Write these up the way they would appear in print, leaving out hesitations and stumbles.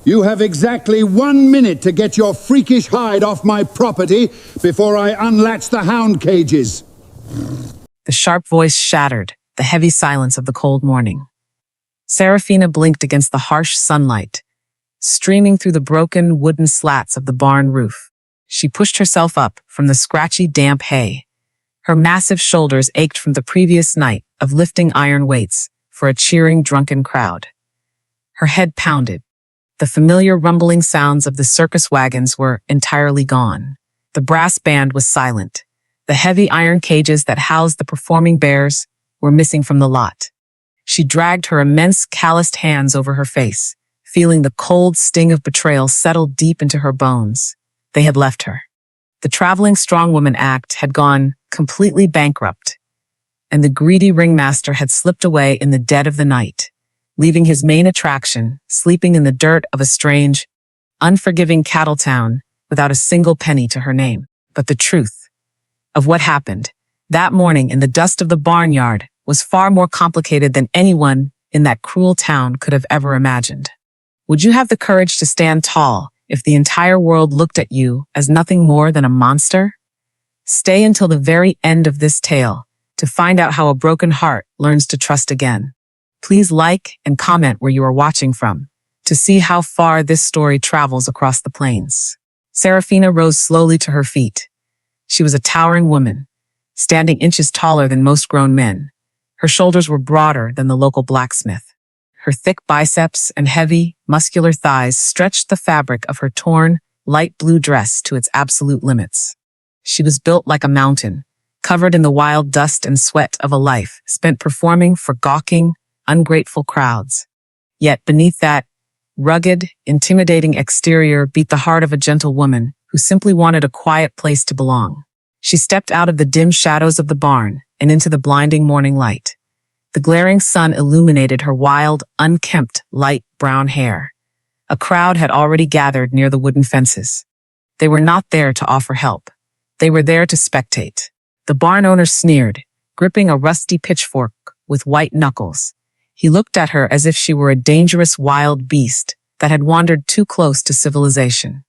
You have exactly 1 minute to get your freakish hide off my property before I unlatch the hound cages. The sharp voice shattered the heavy silence of the cold morning. Seraphina blinked against the harsh sunlight, streaming through the broken wooden slats of the barn roof. She pushed herself up from the scratchy, damp hay. Her massive shoulders ached from the previous night of lifting iron weights for a cheering, drunken crowd. Her head pounded. The familiar rumbling sounds of the circus wagons were entirely gone. The brass band was silent. The heavy iron cages that housed the performing bears were missing from the lot. She dragged her immense calloused hands over her face, feeling the cold sting of betrayal settle deep into her bones. They had left her. The traveling strongwoman act had gone completely bankrupt, and the greedy ringmaster had slipped away in the dead of the night, leaving his main attraction sleeping in the dirt of a strange, unforgiving cattle town without a single penny to her name. But the truth of what happened that morning in the dust of the barnyard was far more complicated than anyone in that cruel town could have ever imagined. Would you have the courage to stand tall if the entire world looked at you as nothing more than a monster? Stay until the very end of this tale to find out how a broken heart learns to trust again. Please like and comment where you are watching from to see how far this story travels across the plains. Seraphina rose slowly to her feet. She was a towering woman, standing inches taller than most grown men. Her shoulders were broader than the local blacksmith. Her thick biceps and heavy, muscular thighs stretched the fabric of her torn, light blue dress to its absolute limits. She was built like a mountain, covered in the wild dust and sweat of a life spent performing for gawking, ungrateful crowds. Yet beneath that rugged, intimidating exterior beat the heart of a gentle woman who simply wanted a quiet place to belong. She stepped out of the dim shadows of the barn and into the blinding morning light. The glaring sun illuminated her wild, unkempt, light brown hair. A crowd had already gathered near the wooden fences. They were not there to offer help. They were there to spectate. The barn owner sneered, gripping a rusty pitchfork with white knuckles. He looked at her as if she were a dangerous wild beast that had wandered too close to civilization.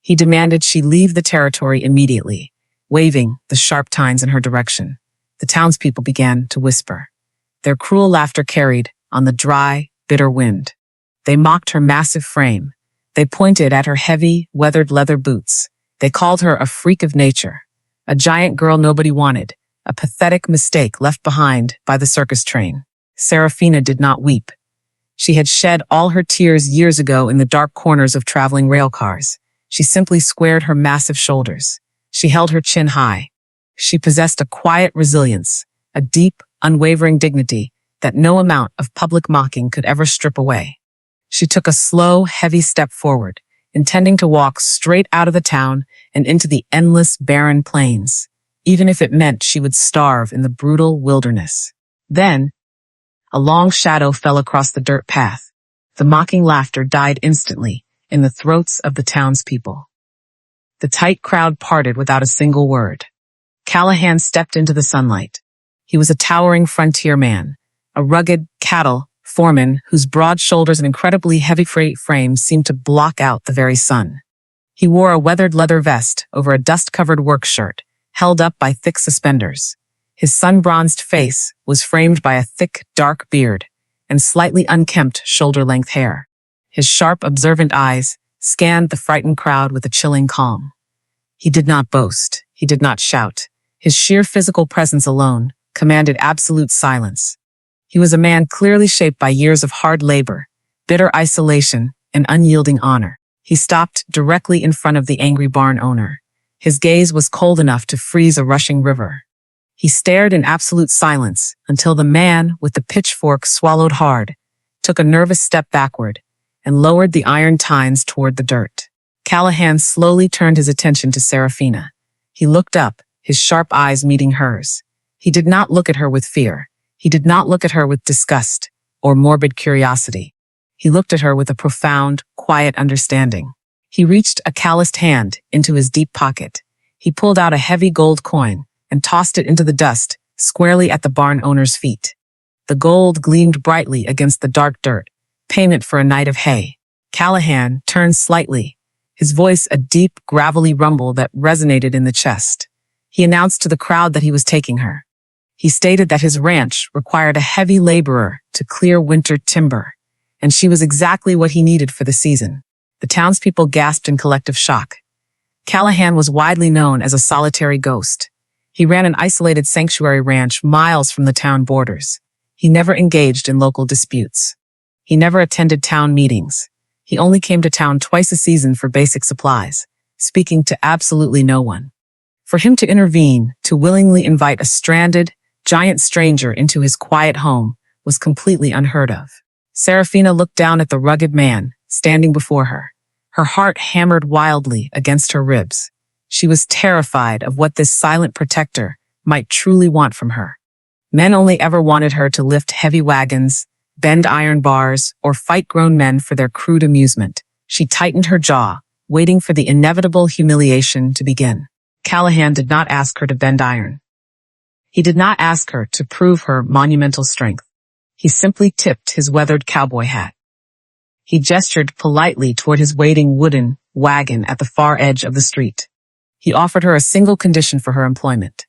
He demanded she leave the territory immediately, waving the sharp tines in her direction. The townspeople began to whisper. Their cruel laughter carried on the dry, bitter wind. They mocked her massive frame. They pointed at her heavy, weathered leather boots. They called her a freak of nature, a giant girl nobody wanted, a pathetic mistake left behind by the circus train. Seraphina did not weep. She had shed all her tears years ago in the dark corners of traveling rail cars. She simply squared her massive shoulders. She held her chin high. She possessed a quiet resilience, a deep, unwavering dignity that no amount of public mocking could ever strip away. She took a slow, heavy step forward, intending to walk straight out of the town and into the endless, barren plains, even if it meant she would starve in the brutal wilderness. Then, a long shadow fell across the dirt path. The mocking laughter died instantly in the throats of the townspeople. The tight crowd parted without a single word. Callahan stepped into the sunlight. He was a towering frontier man, a rugged cattle foreman whose broad shoulders and incredibly heavy freight frame seemed to block out the very sun. He wore a weathered leather vest over a dust-covered work shirt, held up by thick suspenders. His sun-bronzed face was framed by a thick, dark beard and slightly unkempt shoulder-length hair. His sharp, observant eyes scanned the frightened crowd with a chilling calm. He did not boast. He did not shout. His sheer physical presence alone commanded absolute silence. He was a man clearly shaped by years of hard labor, bitter isolation, and unyielding honor. He stopped directly in front of the angry barn owner. His gaze was cold enough to freeze a rushing river. He stared in absolute silence until the man with the pitchfork swallowed hard, took a nervous step backward, and lowered the iron tines toward the dirt. Callahan slowly turned his attention to Seraphina. He looked up, his sharp eyes meeting hers. He did not look at her with fear. He did not look at her with disgust or morbid curiosity. He looked at her with a profound, quiet understanding. He reached a calloused hand into his deep pocket. He pulled out a heavy gold coin and tossed it into the dust, squarely at the barn owner's feet. The gold gleamed brightly against the dark dirt, payment for a night of hay. Callahan turned slightly, his voice a deep, gravelly rumble that resonated in the chest. He announced to the crowd that he was taking her. He stated that his ranch required a heavy laborer to clear winter timber, and she was exactly what he needed for the season. The townspeople gasped in collective shock. Callahan was widely known as a solitary ghost. He ran an isolated sanctuary ranch miles from the town borders. He never engaged in local disputes. He never attended town meetings. He only came to town twice a season for basic supplies, speaking to absolutely no one. For him to intervene, to willingly invite a stranded, giant stranger into his quiet home, was completely unheard of. Seraphina looked down at the rugged man standing before her. Her heart hammered wildly against her ribs. She was terrified of what this silent protector might truly want from her. Men only ever wanted her to lift heavy wagons, bend iron bars, or fight grown men for their crude amusement. She tightened her jaw, waiting for the inevitable humiliation to begin. Callahan did not ask her to bend iron. He did not ask her to prove her monumental strength. He simply tipped his weathered cowboy hat. He gestured politely toward his waiting wooden wagon at the far edge of the street. He offered her a single condition for her employment.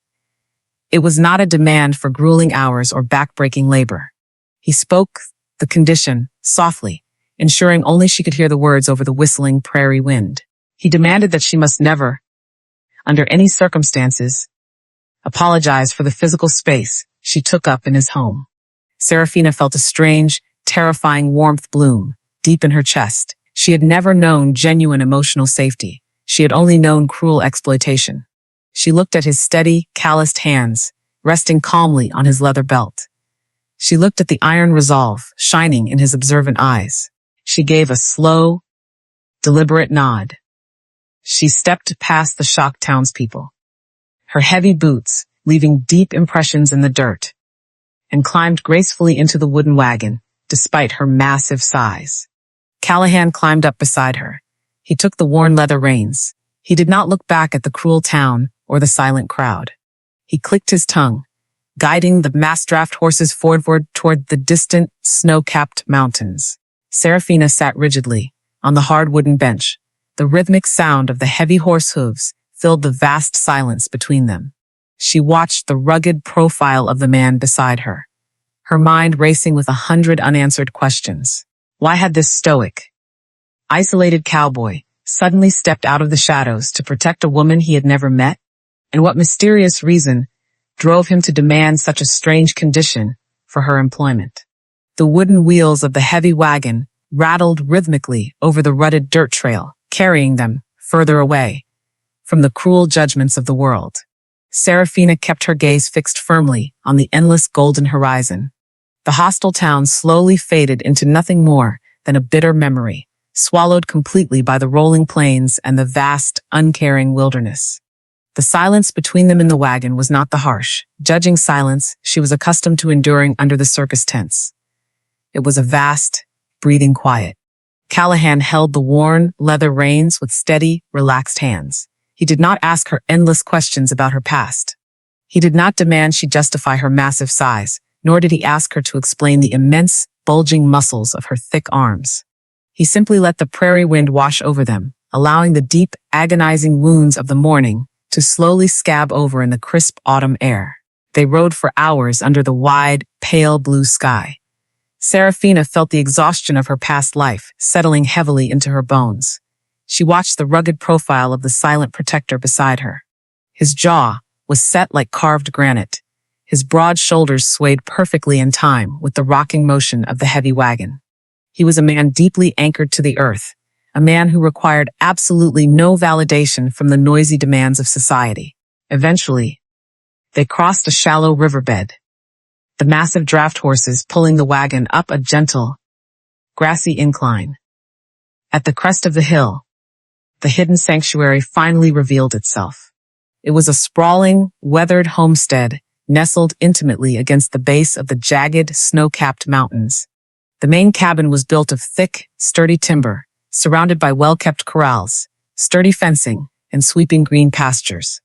It was not a demand for grueling hours or backbreaking labor. He spoke the condition softly, ensuring only she could hear the words over the whistling prairie wind. He demanded that she must never, under any circumstances, apologize for the physical space she took up in his home. Seraphina felt a strange, terrifying warmth bloom deep in her chest. She had never known genuine emotional safety. She had only known cruel exploitation. She looked at his steady, calloused hands, resting calmly on his leather belt. She looked at the iron resolve shining in his observant eyes. She gave a slow, deliberate nod. She stepped past the shocked townspeople, her heavy boots leaving deep impressions in the dirt, and climbed gracefully into the wooden wagon, despite her massive size. Callahan climbed up beside her. He took the worn leather reins. He did not look back at the cruel town or the silent crowd. He clicked his tongue, guiding the mass-draft horses forward toward the distant, snow-capped mountains. Seraphina sat rigidly on the hard wooden bench. The rhythmic sound of the heavy horse hooves filled the vast silence between them. She watched the rugged profile of the man beside her, her mind racing with 100 unanswered questions. Why had this stoic, isolated cowboy suddenly stepped out of the shadows to protect a woman he had never met? And what mysterious reason drove him to demand such a strange condition for her employment? The wooden wheels of the heavy wagon rattled rhythmically over the rutted dirt trail, carrying them further away from the cruel judgments of the world. Seraphina kept her gaze fixed firmly on the endless golden horizon. The hostile town slowly faded into nothing more than a bitter memory, swallowed completely by the rolling plains and the vast, uncaring wilderness. The silence between them in the wagon was not the harsh, judging silence she was accustomed to enduring under the circus tents. It was a vast, breathing quiet. Callahan held the worn leather reins with steady, relaxed hands. He did not ask her endless questions about her past. He did not demand she justify her massive size, nor did he ask her to explain the immense, bulging muscles of her thick arms. He simply let the prairie wind wash over them, allowing the deep, agonizing wounds of the morning to slowly scab over in the crisp autumn air. They rode for hours under the wide, pale blue sky. Seraphina felt the exhaustion of her past life settling heavily into her bones. She watched the rugged profile of the silent protector beside her. His jaw was set like carved granite. His broad shoulders swayed perfectly in time with the rocking motion of the heavy wagon. He was a man deeply anchored to the earth, a man who required absolutely no validation from the noisy demands of society. Eventually, they crossed a shallow riverbed, the massive draft horses pulling the wagon up a gentle, grassy incline. At the crest of the hill, the hidden sanctuary finally revealed itself. It was a sprawling, weathered homestead nestled intimately against the base of the jagged, snow-capped mountains. The main cabin was built of thick, sturdy timber, surrounded by well-kept corrals, sturdy fencing, and sweeping green pastures.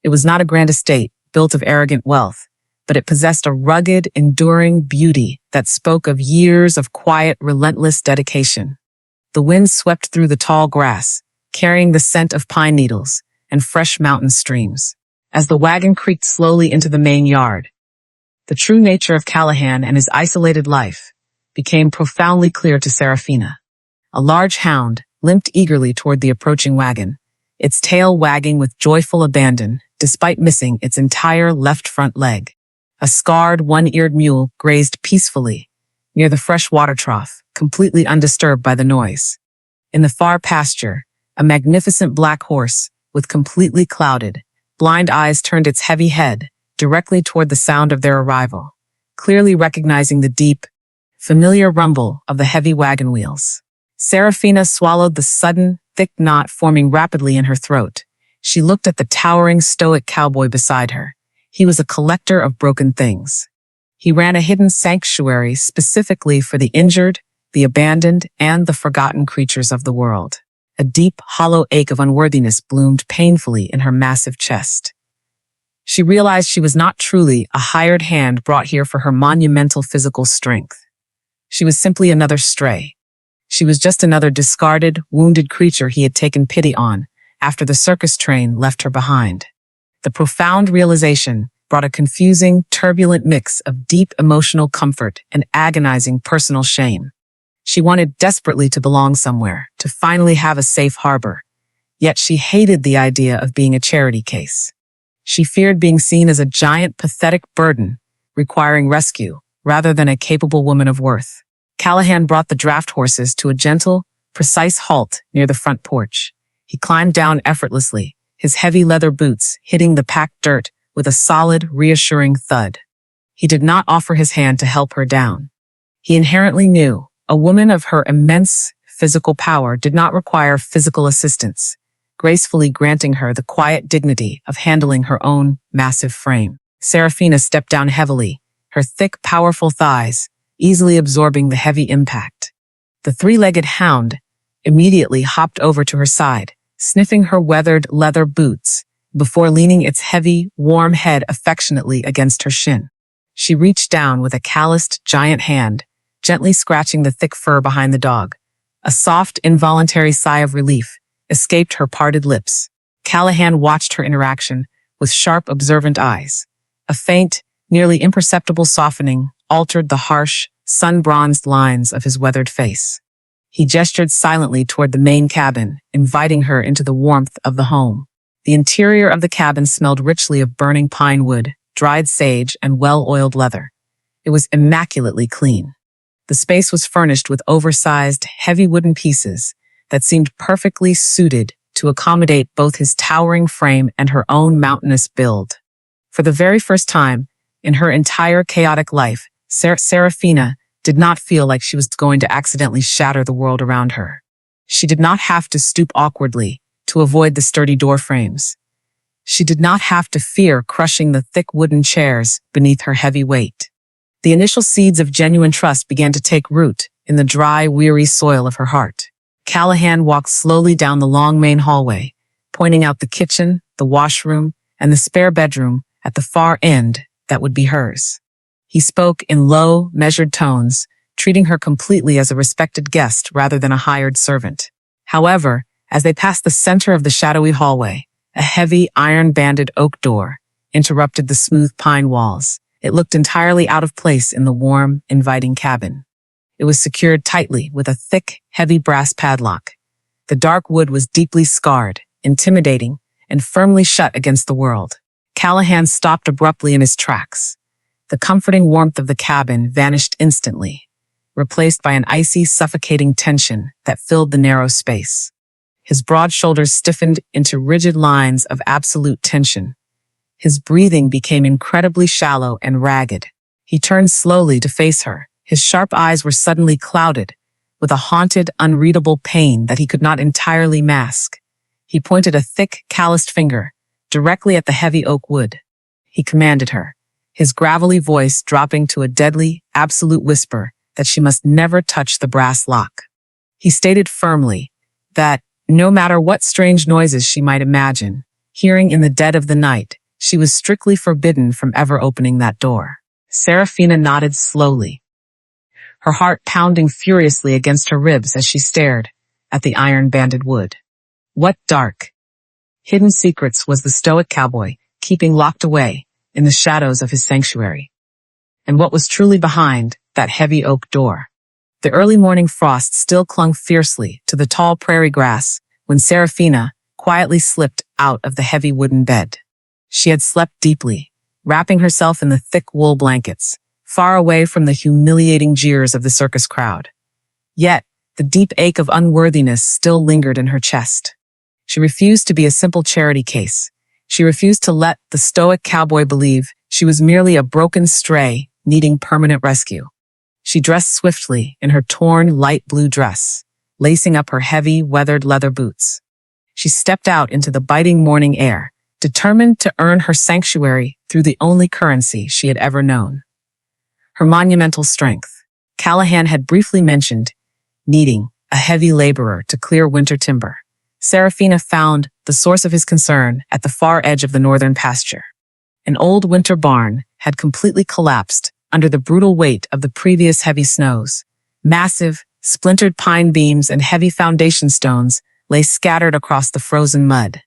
It was not a grand estate built of arrogant wealth, but it possessed a rugged, enduring beauty that spoke of years of quiet, relentless dedication. The wind swept through the tall grass, carrying the scent of pine needles and fresh mountain streams. As the wagon creaked slowly into the main yard, the true nature of Callahan and his isolated life became profoundly clear to Seraphina. A large hound limped eagerly toward the approaching wagon, its tail wagging with joyful abandon despite missing its entire left front leg. A scarred, one-eared mule grazed peacefully near the fresh water trough, completely undisturbed by the noise. In the far pasture, a magnificent black horse with completely clouded, blind eyes turned its heavy head directly toward the sound of their arrival, clearly recognizing the deep, familiar rumble of the heavy wagon wheels. Seraphina swallowed the sudden, thick knot forming rapidly in her throat. She looked at the towering, stoic cowboy beside her. He was a collector of broken things. He ran a hidden sanctuary specifically for the injured, the abandoned, and the forgotten creatures of the world. A deep, hollow ache of unworthiness bloomed painfully in her massive chest. She realized she was not truly a hired hand brought here for her monumental physical strength. She was simply another stray. She was just another discarded, wounded creature he had taken pity on after the circus train left her behind. The profound realization brought a confusing, turbulent mix of deep emotional comfort and agonizing personal shame. She wanted desperately to belong somewhere, to finally have a safe harbor. Yet she hated the idea of being a charity case. She feared being seen as a giant, pathetic burden, requiring rescue, rather than a capable woman of worth. Callahan brought the draft horses to a gentle, precise halt near the front porch. He climbed down effortlessly, his heavy leather boots hitting the packed dirt with a solid, reassuring thud. He did not offer his hand to help her down. He inherently knew a woman of her immense physical power did not require physical assistance, gracefully granting her the quiet dignity of handling her own massive frame. Seraphina stepped down heavily, her thick, powerful thighs easily absorbing the heavy impact. The three-legged hound immediately hopped over to her side, sniffing her weathered leather boots before leaning its heavy, warm head affectionately against her shin. She reached down with a calloused, giant hand, gently scratching the thick fur behind the dog. A soft, involuntary sigh of relief escaped her parted lips. Callahan watched her interaction with sharp, observant eyes. A faint, nearly imperceptible softening altered the harsh, sun-bronzed lines of his weathered face. He gestured silently toward the main cabin, inviting her into the warmth of the home. The interior of the cabin smelled richly of burning pine wood, dried sage, and well-oiled leather. It was immaculately clean. The space was furnished with oversized, heavy wooden pieces that seemed perfectly suited to accommodate both his towering frame and her own mountainous build. For the very first time in her entire chaotic life, Seraphina did not feel like she was going to accidentally shatter the world around her. She did not have to stoop awkwardly to avoid the sturdy door frames. She did not have to fear crushing the thick wooden chairs beneath her heavy weight. The initial seeds of genuine trust began to take root in the dry, weary soil of her heart. Callahan walked slowly down the long main hallway, pointing out the kitchen, the washroom, and the spare bedroom at the far end that would be hers. He spoke in low, measured tones, treating her completely as a respected guest rather than a hired servant. However, as they passed the center of the shadowy hallway, a heavy, iron-banded oak door interrupted the smooth pine walls. It looked entirely out of place in the warm, inviting cabin. It was secured tightly with a thick, heavy brass padlock. The dark wood was deeply scarred, intimidating, and firmly shut against the world. Callahan stopped abruptly in his tracks. The comforting warmth of the cabin vanished instantly, replaced by an icy, suffocating tension that filled the narrow space. His broad shoulders stiffened into rigid lines of absolute tension. His breathing became incredibly shallow and ragged. He turned slowly to face her. His sharp eyes were suddenly clouded with a haunted, unreadable pain that he could not entirely mask. He pointed a thick, calloused finger directly at the heavy oak wood. He commanded her, his gravelly voice dropping to a deadly, absolute whisper that she must never touch the brass lock. He stated firmly that, no matter what strange noises she might imagine, hearing in the dead of the night, she was strictly forbidden from ever opening that door. Seraphina nodded slowly, her heart pounding furiously against her ribs as she stared, at the iron-banded wood. What dark, hidden secrets was the stoic cowboy keeping locked away in the shadows of his sanctuary? And what was truly behind that heavy oak door? The early morning frost still clung fiercely to the tall prairie grass when Seraphina quietly slipped out of the heavy wooden bed. She had slept deeply, wrapping herself in the thick wool blankets, far away from the humiliating jeers of the circus crowd. Yet, the deep ache of unworthiness still lingered in her chest. She refused to be a simple charity case. She refused to let the stoic cowboy believe she was merely a broken stray needing permanent rescue. She dressed swiftly in her torn light blue dress, lacing up her heavy, weathered leather boots. She stepped out into the biting morning air, determined to earn her sanctuary through the only currency she had ever known: her monumental strength. Callahan had briefly mentioned needing a heavy laborer to clear winter timber. Seraphina found the source of his concern at the far edge of the northern pasture. An old winter barn had completely collapsed under the brutal weight of the previous heavy snows. Massive, splintered pine beams and heavy foundation stones lay scattered across the frozen mud.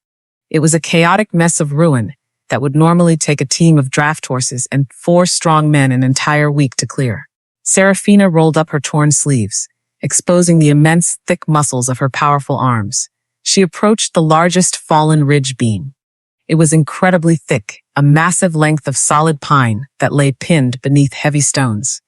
It was a chaotic mess of ruin that would normally take a team of draft horses and 4 strong men an entire week to clear. Seraphina rolled up her torn sleeves, exposing the immense, thick muscles of her powerful arms. She approached the largest fallen ridge beam. It was incredibly thick, a massive length of solid pine that lay pinned beneath heavy stones.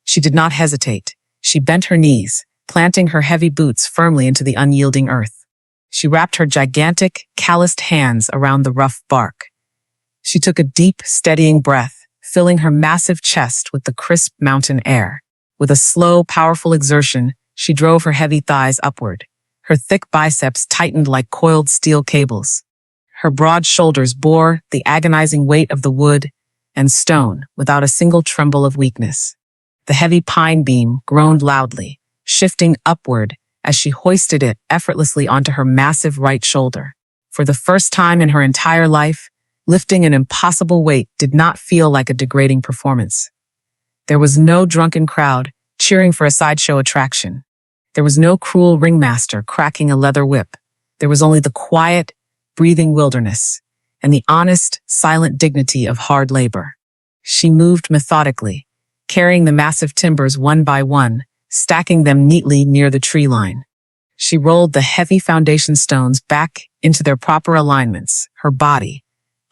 She did not hesitate. She bent her knees, planting her heavy boots firmly into the unyielding earth. She wrapped her gigantic, calloused hands around the rough bark. She took a deep, steadying breath, filling her massive chest with the crisp mountain air. With a slow, powerful exertion, she drove her heavy thighs upward. Her thick biceps tightened like coiled steel cables. Her broad shoulders bore the agonizing weight of the wood and stone without a single tremble of weakness. The heavy pine beam groaned loudly, shifting upward as she hoisted it effortlessly onto her massive right shoulder. For the first time in her entire life, lifting an impossible weight did not feel like a degrading performance. There was no drunken crowd cheering for a sideshow attraction. There was no cruel ringmaster cracking a leather whip. There was only the quiet, breathing wilderness and the honest, silent dignity of hard labor. She moved methodically, carrying the massive timbers one by one, stacking them neatly near the tree line. She rolled the heavy foundation stones back into their proper alignments, her body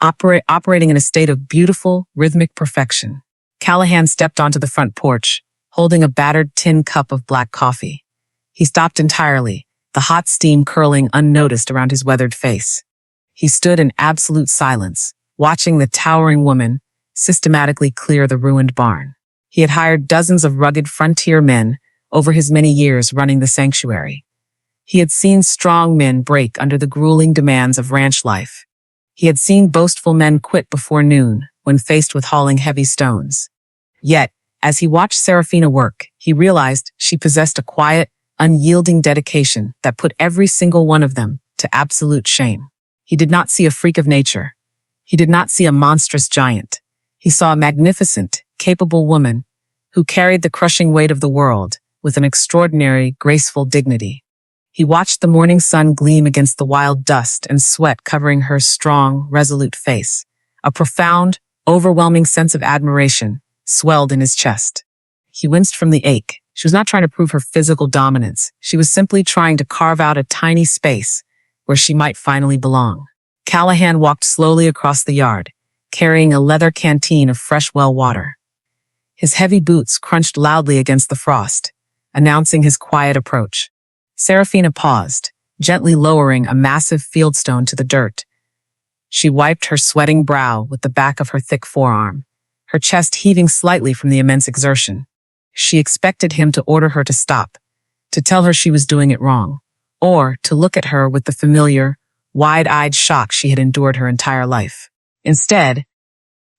operating in a state of beautiful, rhythmic perfection. Callahan stepped onto the front porch, holding a battered tin cup of black coffee. He stopped entirely, the hot steam curling unnoticed around his weathered face. He stood in absolute silence, watching the towering woman systematically clear the ruined barn. He had hired dozens of rugged frontier men over his many years running the sanctuary. He had seen strong men break under the grueling demands of ranch life. He had seen boastful men quit before noon when faced with hauling heavy stones. Yet, as he watched Seraphina work, he realized she possessed a quiet, unyielding dedication that put every single one of them to absolute shame. He did not see a freak of nature. He did not see a monstrous giant. He saw a magnificent, capable woman who carried the crushing weight of the world with an extraordinary, graceful dignity. He watched the morning sun gleam against the wild dust and sweat covering her strong, resolute face. A profound, overwhelming sense of admiration swelled in his chest. He winced from the ache. She was not trying to prove her physical dominance. She was simply trying to carve out a tiny space where she might finally belong. Callahan walked slowly across the yard, carrying a leather canteen of fresh well water. His heavy boots crunched loudly against the frost, announcing his quiet approach. Seraphina paused, gently lowering a massive fieldstone to the dirt. She wiped her sweating brow with the back of her thick forearm, her chest heaving slightly from the immense exertion. She expected him to order her to stop, to tell her she was doing it wrong, or to look at her with the familiar, wide-eyed shock she had endured her entire life. Instead,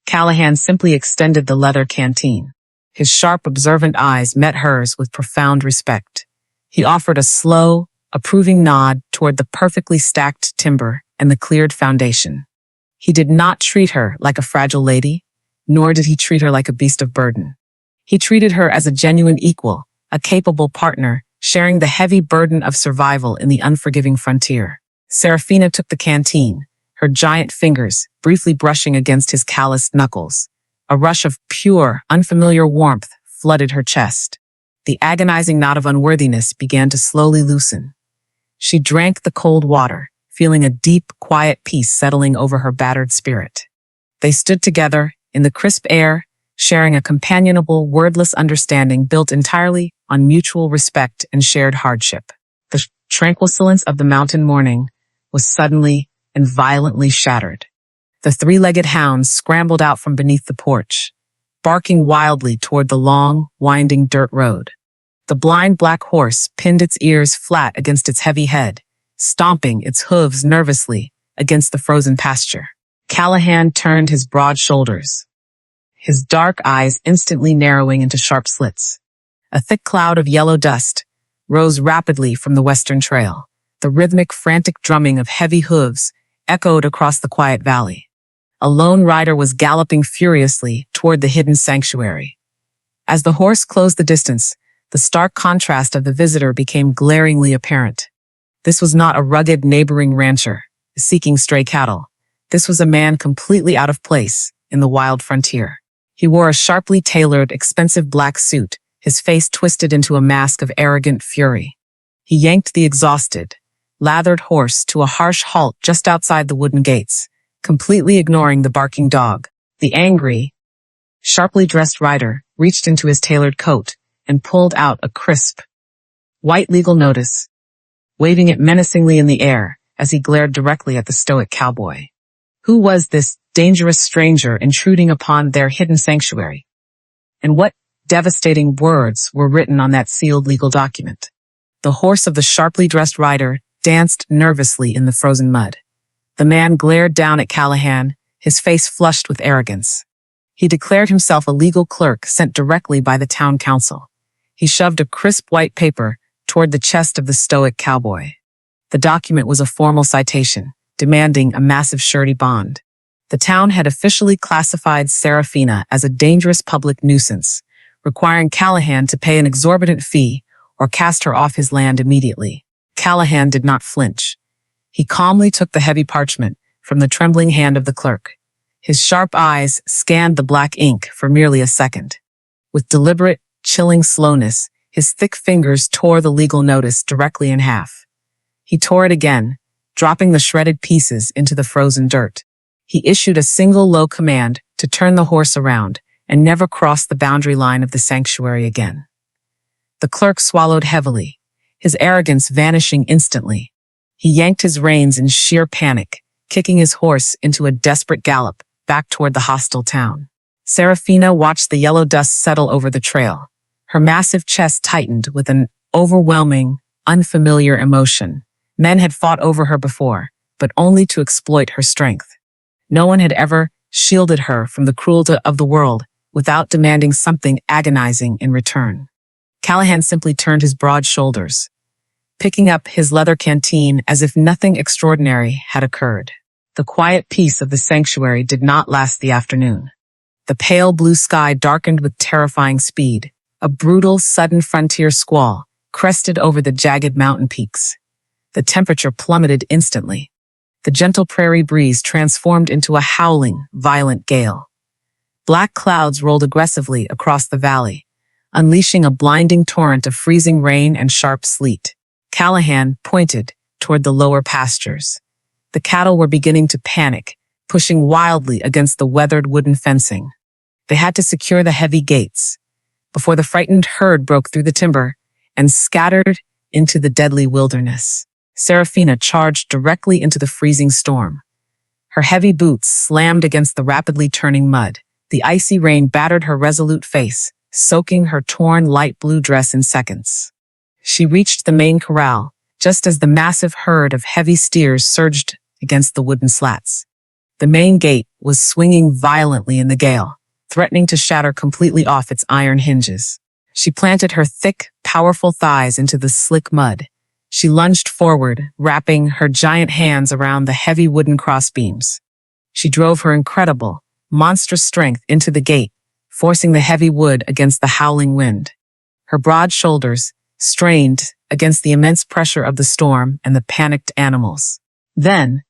Callahan simply extended the leather canteen. His sharp, observant eyes met hers with profound respect. He offered a slow, approving nod toward the perfectly stacked timber and the cleared foundation. He did not treat her like a fragile lady, nor did he treat her like a beast of burden. He treated her as a genuine equal, a capable partner sharing the heavy burden of survival in the unforgiving frontier. Seraphina took the canteen, her giant fingers briefly brushing against his calloused knuckles. A rush of pure, unfamiliar warmth flooded her chest. The agonizing knot of unworthiness began to slowly loosen. She drank the cold water, feeling a deep, quiet peace settling over her battered spirit. They stood together, in the crisp air, sharing a companionable, wordless understanding built entirely on mutual respect and shared hardship. The tranquil silence of the mountain morning was suddenly and violently shattered. The three-legged hounds scrambled out from beneath the porch, barking wildly toward the long, winding dirt road. The blind black horse pinned its ears flat against its heavy head, stomping its hooves nervously against the frozen pasture. Callahan turned his broad shoulders, his dark eyes instantly narrowing into sharp slits. A thick cloud of yellow dust rose rapidly from the western trail. The rhythmic, frantic drumming of heavy hooves echoed across the quiet valley. A lone rider was galloping furiously toward the hidden sanctuary. As the horse closed the distance, the stark contrast of the visitor became glaringly apparent. This was not a rugged neighboring rancher seeking stray cattle. This was a man completely out of place in the wild frontier. He wore a sharply tailored, expensive black suit, his face twisted into a mask of arrogant fury. He yanked the exhausted, lathered horse to a harsh halt just outside the wooden gates, completely ignoring the barking dog. The angry, sharply dressed rider reached into his tailored coat and pulled out a crisp, white legal notice, waving it menacingly in the air as he glared directly at the stoic cowboy. Who was this dangerous stranger intruding upon their hidden sanctuary? And what devastating words were written on that sealed legal document? The horse of the sharply dressed rider danced nervously in the frozen mud. The man glared down at Callahan, his face flushed with arrogance. He declared himself a legal clerk sent directly by the town council. He shoved a crisp white paper toward the chest of the stoic cowboy. The document was a formal citation, demanding a massive surety bond. The town had officially classified Seraphina as a dangerous public nuisance, requiring Callahan to pay an exorbitant fee or cast her off his land immediately. Callahan did not flinch. He calmly took the heavy parchment from the trembling hand of the clerk. His sharp eyes scanned the black ink for merely a second. With deliberate, chilling slowness, his thick fingers tore the legal notice directly in half. He tore it again, dropping the shredded pieces into the frozen dirt. He issued a single low command to turn the horse around and never cross the boundary line of the sanctuary again. The clerk swallowed heavily, his arrogance vanishing instantly. He yanked his reins in sheer panic, kicking his horse into a desperate gallop back toward the hostile town. Seraphina watched the yellow dust settle over the trail. Her massive chest tightened with an overwhelming, unfamiliar emotion. Men had fought over her before, but only to exploit her strength. No one had ever shielded her from the cruelty of the world without demanding something agonizing in return. Callahan simply turned his broad shoulders, picking up his leather canteen as if nothing extraordinary had occurred. The quiet peace of the sanctuary did not last the afternoon. The pale blue sky darkened with terrifying speed. A brutal, sudden frontier squall crested over the jagged mountain peaks. The temperature plummeted instantly. The gentle prairie breeze transformed into a howling, violent gale. Black clouds rolled aggressively across the valley, unleashing a blinding torrent of freezing rain and sharp sleet. Callahan pointed toward the lower pastures. The cattle were beginning to panic, pushing wildly against the weathered wooden fencing. They had to secure the heavy gates before the frightened herd broke through the timber and scattered into the deadly wilderness. Seraphina charged directly into the freezing storm. Her heavy boots slammed against the rapidly turning mud. The icy rain battered her resolute face, soaking her torn light blue dress in seconds. She reached the main corral, just as the massive herd of heavy steers surged against the wooden slats. The main gate was swinging violently in the gale, threatening to shatter completely off its iron hinges. She planted her thick, powerful thighs into the slick mud. She lunged forward, wrapping her giant hands around the heavy wooden crossbeams. She drove her incredible, monstrous strength into the gate, forcing the heavy wood against the howling wind. Her broad shoulders strained against the immense pressure of the storm and the panicked animals. Then,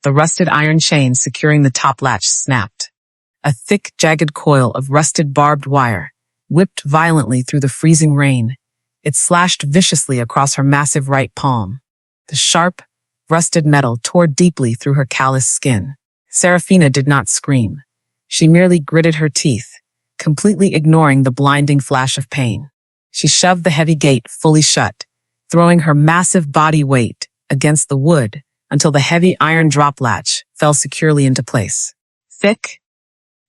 the rusted iron chain securing the top latch snapped. A thick, jagged coil of rusted barbed wire whipped violently through the freezing rain. It slashed viciously across her massive right palm. The sharp, rusted metal tore deeply through her calloused skin. Seraphina did not scream. She merely gritted her teeth, completely ignoring the blinding flash of pain. She shoved the heavy gate fully shut, throwing her massive body weight against the wood until the heavy iron drop latch fell securely into place. Thick,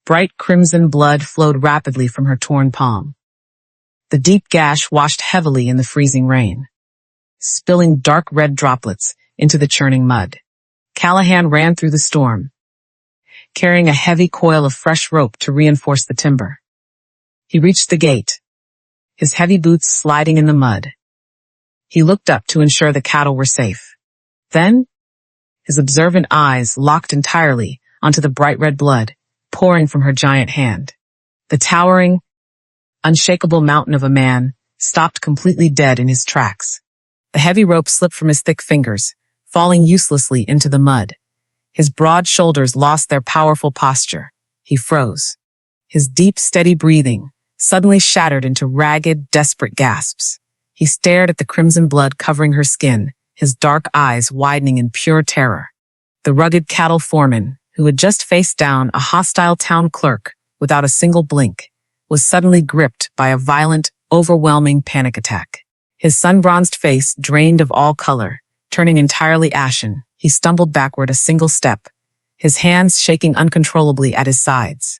bright crimson blood flowed rapidly from her torn palm. The deep gash washed heavily in the freezing rain, spilling dark red droplets into the churning mud. Callahan ran through the storm, carrying a heavy coil of fresh rope to reinforce the timber. He reached the gate, his heavy boots sliding in the mud. He looked up to ensure the cattle were safe. Then, his observant eyes locked entirely onto the bright red blood pouring from her giant hand. The towering, unshakable mountain of a man stopped completely dead in his tracks. The heavy rope slipped from his thick fingers, falling uselessly into the mud. His broad shoulders lost their powerful posture. He froze. His deep, steady breathing suddenly shattered into ragged, desperate gasps. He stared at the crimson blood covering her skin, his dark eyes widening in pure terror. The rugged cattle foreman, who had just faced down a hostile town clerk without a single blink, was suddenly gripped by a violent, overwhelming panic attack. His sun-bronzed face drained of all color, turning entirely ashen. He stumbled backward a single step, his hands shaking uncontrollably at his sides.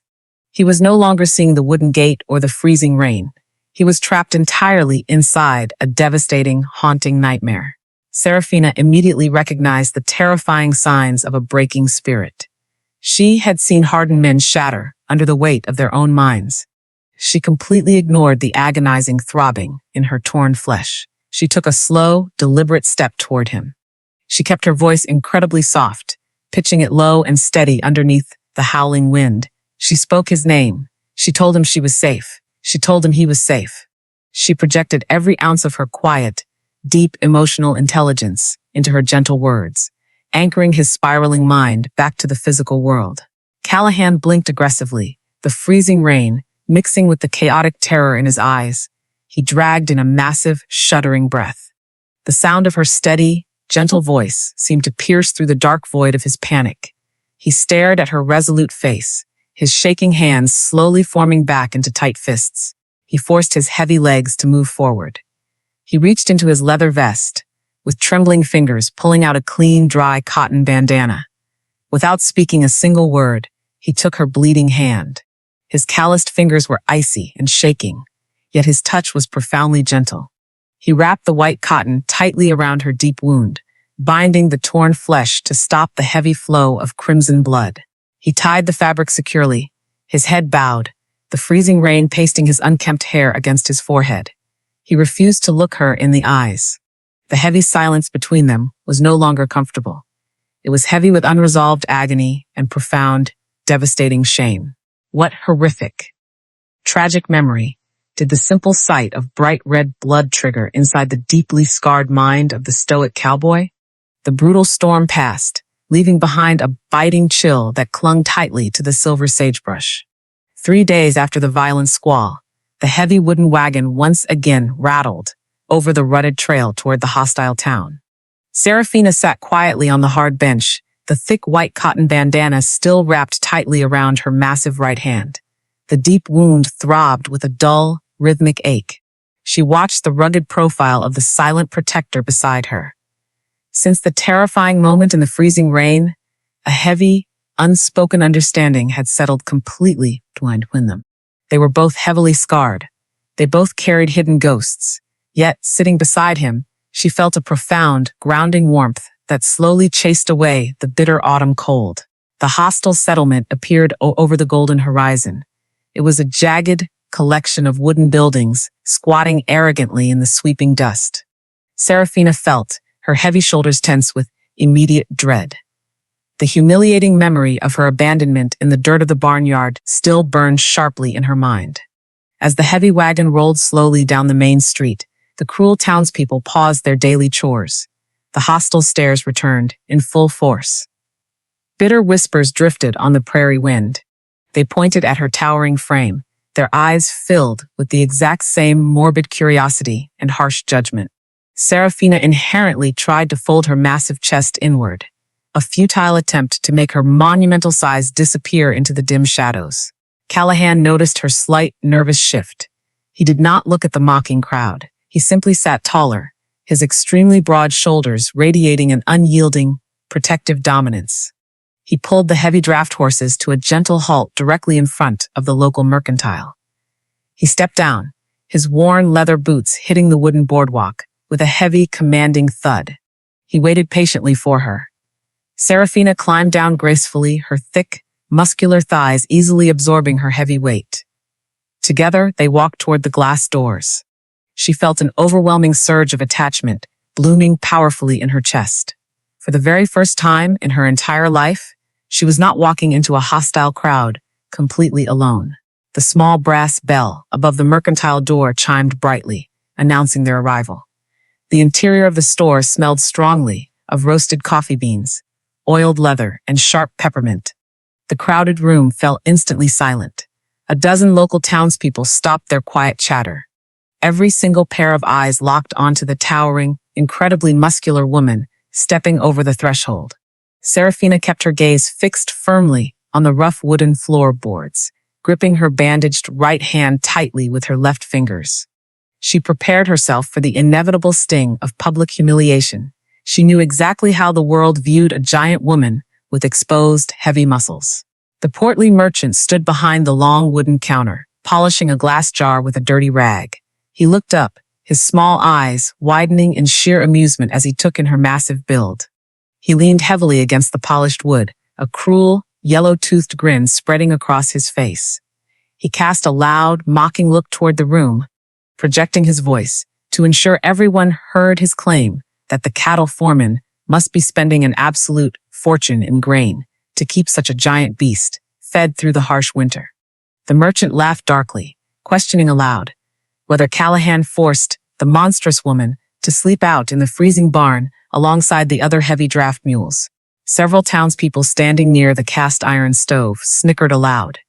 He was no longer seeing the wooden gate or the freezing rain. He was trapped entirely inside a devastating, haunting nightmare. Seraphina immediately recognized the terrifying signs of a breaking spirit. She had seen hardened men shatter under the weight of their own minds. She completely ignored the agonizing throbbing in her torn flesh. She took a slow, deliberate step toward him. She kept her voice incredibly soft, pitching it low and steady underneath the howling wind. She spoke his name. She told him she was safe. She told him he was safe. She projected every ounce of her quiet, deep emotional intelligence into her gentle words, anchoring his spiraling mind back to the physical world. Callahan blinked aggressively, the freezing rain mixing with the chaotic terror in his eyes. He dragged in a massive, shuddering breath. The sound of her steady, gentle voice seemed to pierce through the dark void of his panic. He stared at her resolute face, his shaking hands slowly forming back into tight fists. He forced his heavy legs to move forward. He reached into his leather vest, with trembling fingers pulling out a clean, dry cotton bandana. Without speaking a single word, he took her bleeding hand. His calloused fingers were icy and shaking, yet his touch was profoundly gentle. He wrapped the white cotton tightly around her deep wound, binding the torn flesh to stop the heavy flow of crimson blood. He tied the fabric securely, his head bowed, the freezing rain pasting his unkempt hair against his forehead. He refused to look her in the eyes. The heavy silence between them was no longer comfortable. It was heavy with unresolved agony and profound, devastating shame. What horrific, tragic memory did the simple sight of bright red blood trigger inside the deeply scarred mind of the stoic cowboy? The brutal storm passed, leaving behind a biting chill that clung tightly to the silver sagebrush. 3 days after the violent squall, the heavy wooden wagon once again rattled over the rutted trail toward the hostile town. Seraphina sat quietly on the hard bench, the thick white cotton bandana still wrapped tightly around her massive right hand. The deep wound throbbed with a dull, rhythmic ache. She watched the rugged profile of the silent protector beside her. Since the terrifying moment in the freezing rain, a heavy, unspoken understanding had settled completely between them. They were both heavily scarred. They both carried hidden ghosts. Yet, sitting beside him, she felt a profound, grounding warmth that slowly chased away the bitter autumn cold. The hostile settlement appeared over the golden horizon. It was a jagged collection of wooden buildings squatting arrogantly in the sweeping dust. Seraphina felt her heavy shoulders tense with immediate dread. The humiliating memory of her abandonment in the dirt of the barnyard still burned sharply in her mind. As the heavy wagon rolled slowly down the main street, The cruel townspeople paused their daily chores. The hostile stares returned in full force. Bitter whispers drifted on the prairie wind. They pointed at her towering frame, their eyes filled with the exact same morbid curiosity and harsh judgment. Seraphina inherently tried to fold her massive chest inward, a futile attempt to make her monumental size disappear into the dim shadows. Callahan noticed her slight, nervous shift. He did not look at the mocking crowd. He simply sat taller, his extremely broad shoulders radiating an unyielding, protective dominance. He pulled the heavy draft horses to a gentle halt directly in front of the local mercantile. He stepped down, his worn leather boots hitting the wooden boardwalk with a heavy, commanding thud. He waited patiently for her. Seraphina climbed down gracefully, her thick, muscular thighs easily absorbing her heavy weight. Together, they walked toward the glass doors. She felt an overwhelming surge of attachment blooming powerfully in her chest. For the very first time in her entire life, she was not walking into a hostile crowd, completely alone. The small brass bell above the mercantile door chimed brightly, announcing their arrival. The interior of the store smelled strongly of roasted coffee beans, oiled leather, and sharp peppermint. The crowded room fell instantly silent. A dozen local townspeople stopped their quiet chatter. Every single pair of eyes locked onto the towering, incredibly muscular woman stepping over the threshold. Seraphina kept her gaze fixed firmly on the rough wooden floorboards, gripping her bandaged right hand tightly with her left fingers. She prepared herself for the inevitable sting of public humiliation. She knew exactly how the world viewed a giant woman with exposed, heavy muscles. The portly merchant stood behind the long wooden counter, polishing a glass jar with a dirty rag. He looked up, his small eyes widening in sheer amusement as he took in her massive build. He leaned heavily against the polished wood, a cruel, yellow-toothed grin spreading across his face. He cast a loud, mocking look toward the room, projecting his voice to ensure everyone heard his claim that the cattle foreman must be spending an absolute fortune in grain to keep such a giant beast fed through the harsh winter. The merchant laughed darkly, questioning aloud whether Callahan forced the monstrous woman to sleep out in the freezing barn alongside the other heavy draft mules. Several townspeople standing near the cast iron stove snickered aloud.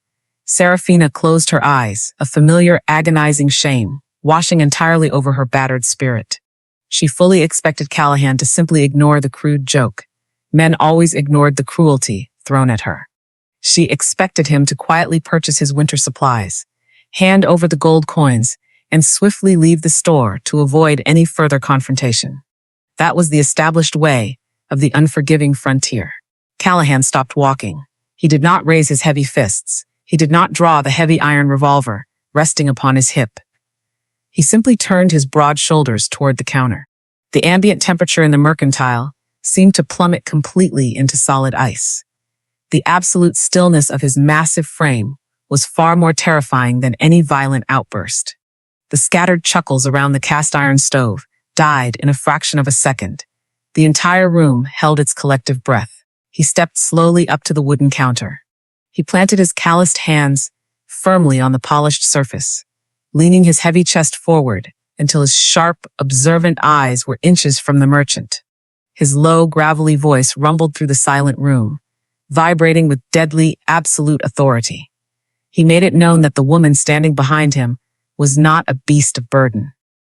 Seraphina closed her eyes, a familiar, agonizing shame washing entirely over her battered spirit. She fully expected Callahan to simply ignore the crude joke. Men always ignored the cruelty thrown at her. She expected him to quietly purchase his winter supplies, hand over the gold coins, and swiftly leave the store to avoid any further confrontation. That was the established way of the unforgiving frontier. Callahan stopped walking. He did not raise his heavy fists. He did not draw the heavy iron revolver resting upon his hip. He simply turned his broad shoulders toward the counter. The ambient temperature in the mercantile seemed to plummet completely into solid ice. The absolute stillness of his massive frame was far more terrifying than any violent outburst. The scattered chuckles around the cast iron stove died in a fraction of a second. The entire room held its collective breath. He stepped slowly up to the wooden counter. He planted his calloused hands firmly on the polished surface, leaning his heavy chest forward until his sharp, observant eyes were inches from the merchant. His low, gravelly voice rumbled through the silent room, vibrating with deadly, absolute authority. He made it known that the woman standing behind him was not a beast of burden.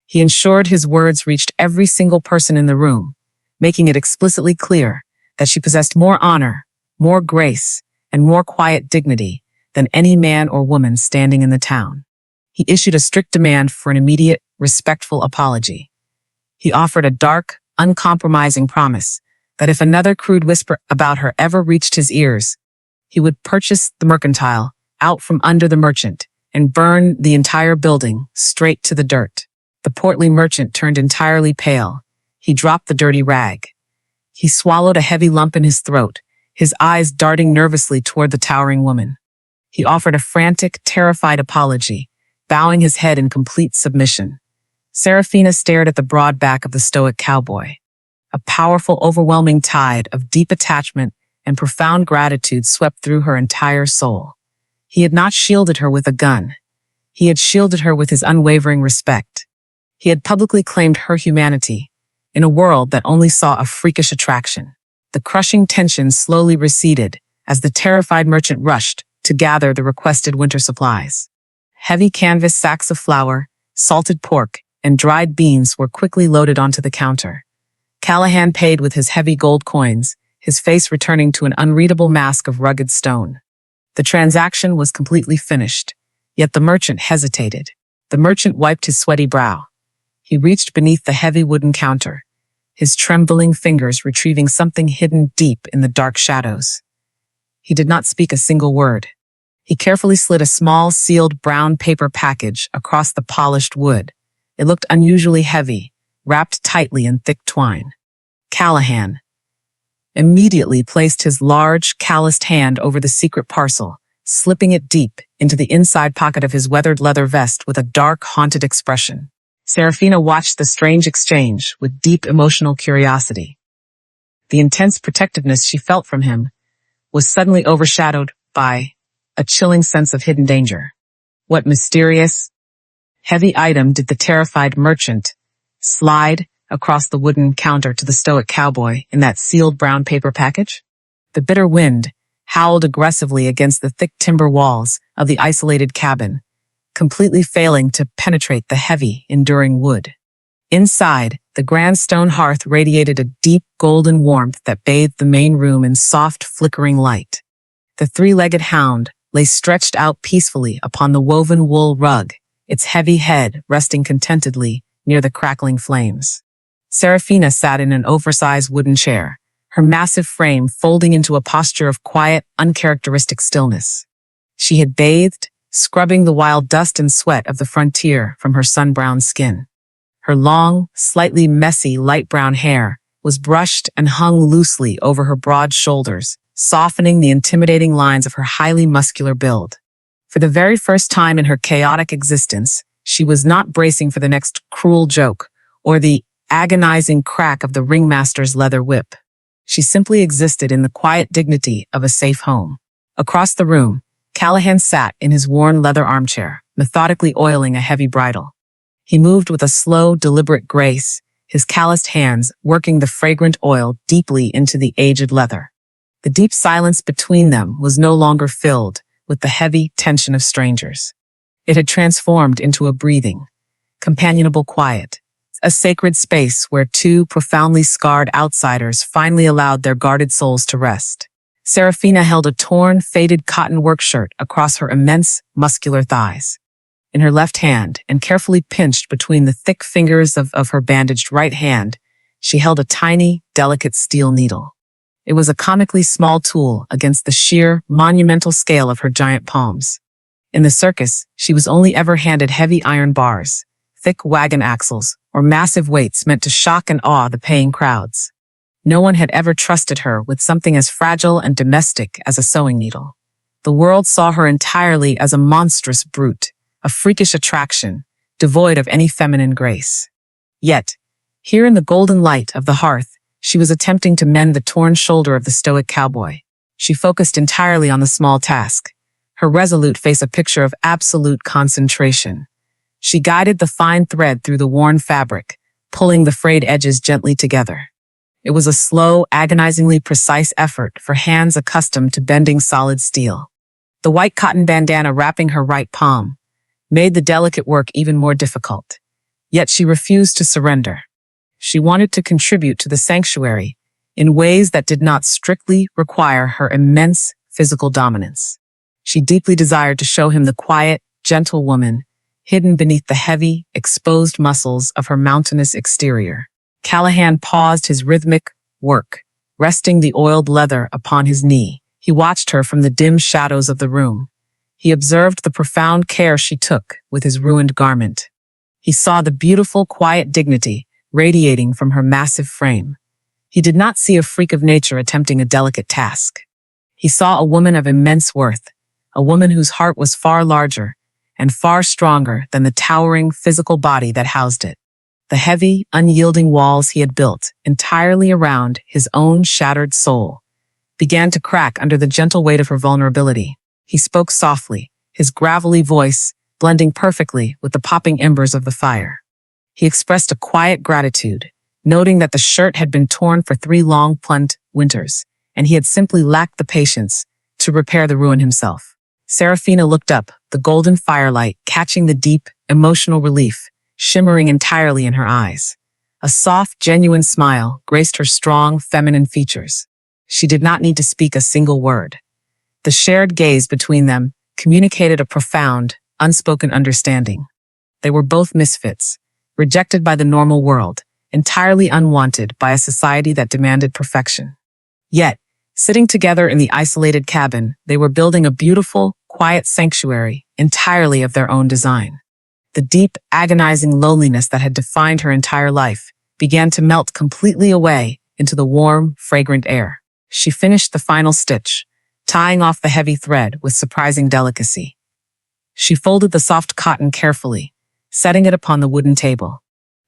He ensured his words reached every single person in the room, making it explicitly clear that she possessed more honor, more grace, and more quiet dignity than any man or woman standing in the town. He issued a strict demand for an immediate, respectful apology. He offered a dark, uncompromising promise that if another crude whisper about her ever reached his ears, he would purchase the mercantile out from under the merchant and burn the entire building straight to the dirt. The portly merchant turned entirely pale. He dropped the dirty rag. He swallowed a heavy lump in his throat, his eyes darting nervously toward the towering woman. He offered a frantic, terrified apology, bowing his head in complete submission. Seraphina stared at the broad back of the stoic cowboy. A powerful, overwhelming tide of deep attachment and profound gratitude swept through her entire soul. He had not shielded her with a gun. He had shielded her with his unwavering respect. He had publicly claimed her humanity in a world that only saw a freakish attraction. The crushing tension slowly receded as the terrified merchant rushed to gather the requested winter supplies. Heavy canvas sacks of flour, salted pork, and dried beans were quickly loaded onto the counter. Callahan paid with his heavy gold coins, his face returning to an unreadable mask of rugged stone. The transaction was completely finished, yet the merchant hesitated. The merchant wiped his sweaty brow. He reached beneath the heavy wooden counter, his trembling fingers retrieving something hidden deep in the dark shadows. He did not speak a single word. He carefully slid a small, sealed brown paper package across the polished wood. It looked unusually heavy, wrapped tightly in thick twine. Callahan immediately placed his large, calloused hand over the secret parcel, slipping it deep into the inside pocket of his weathered leather vest with a dark, haunted expression. Seraphina watched the strange exchange with deep emotional curiosity. The intense protectiveness she felt from him was suddenly overshadowed by a chilling sense of hidden danger. What mysterious, heavy item did the terrified merchant slide across the wooden counter to the stoic cowboy in that sealed brown paper package? The bitter wind howled aggressively against the thick timber walls of the isolated cabin, completely failing to penetrate the heavy, enduring wood. Inside, the grand stone hearth radiated a deep golden warmth that bathed the main room in soft, flickering light. The three-legged hound lay stretched out peacefully upon the woven wool rug, its heavy head resting contentedly near the crackling flames. Seraphina sat in an oversized wooden chair, her massive frame folding into a posture of quiet, uncharacteristic stillness. She had bathed, scrubbing the wild dust and sweat of the frontier from her sun-browned skin. Her long, slightly messy light brown hair was brushed and hung loosely over her broad shoulders, softening the intimidating lines of her highly muscular build. For the very first time in her chaotic existence, she was not bracing for the next cruel joke or the agonizing crack of the ringmaster's leather whip. She simply existed in the quiet dignity of a safe home. Across the room, Callahan sat in his worn leather armchair, methodically oiling a heavy bridle. He moved with a slow, deliberate grace, his calloused hands working the fragrant oil deeply into the aged leather. The deep silence between them was no longer filled with the heavy tension of strangers. It had transformed into a breathing, companionable quiet, a sacred space where two profoundly scarred outsiders finally allowed their guarded souls to rest. Seraphina held a torn, faded cotton work shirt across her immense, muscular thighs. In her left hand, and carefully pinched between the thick fingers of her bandaged right hand, she held a tiny, delicate steel needle. It was a comically small tool against the sheer, monumental scale of her giant palms. In the circus, she was only ever handed heavy iron bars, thick wagon axles, or massive weights meant to shock and awe the paying crowds. No one had ever trusted her with something as fragile and domestic as a sewing needle. The world saw her entirely as a monstrous brute, a freakish attraction, devoid of any feminine grace. Yet, here in the golden light of the hearth, she was attempting to mend the torn shoulder of the stoic cowboy. She focused entirely on the small task, her resolute face a picture of absolute concentration. She guided the fine thread through the worn fabric, pulling the frayed edges gently together. It was a slow, agonizingly precise effort for hands accustomed to bending solid steel. The white cotton bandana wrapping her right palm made the delicate work even more difficult. Yet she refused to surrender. She wanted to contribute to the sanctuary in ways that did not strictly require her immense physical dominance. She deeply desired to show him the quiet, gentle woman hidden beneath the heavy, exposed muscles of her mountainous exterior. Callahan paused his rhythmic work, resting the oiled leather upon his knee. He watched her from the dim shadows of the room. He observed the profound care she took with his ruined garment. He saw the beautiful, quiet dignity radiating from her massive frame. He did not see a freak of nature attempting a delicate task. He saw a woman of immense worth, a woman whose heart was far larger and far stronger than the towering physical body that housed it. The heavy, unyielding walls he had built entirely around his own shattered soul began to crack under the gentle weight of her vulnerability. He spoke softly, his gravelly voice blending perfectly with the popping embers of the fire. He expressed a quiet gratitude, noting that the shirt had been torn for 3 long, blunt winters, and he had simply lacked the patience to repair the ruin himself. Seraphina looked up, the golden firelight catching the deep, emotional relief, shimmering entirely in her eyes. A soft, genuine smile graced her strong, feminine features. She did not need to speak a single word. The shared gaze between them communicated a profound, unspoken understanding. They were both misfits, rejected by the normal world, entirely unwanted by a society that demanded perfection. Yet, sitting together in the isolated cabin, they were building a beautiful, quiet sanctuary entirely of their own design. The deep, agonizing loneliness that had defined her entire life began to melt completely away into the warm, fragrant air. She finished the final stitch, tying off the heavy thread with surprising delicacy. She folded the soft cotton carefully, setting it upon the wooden table.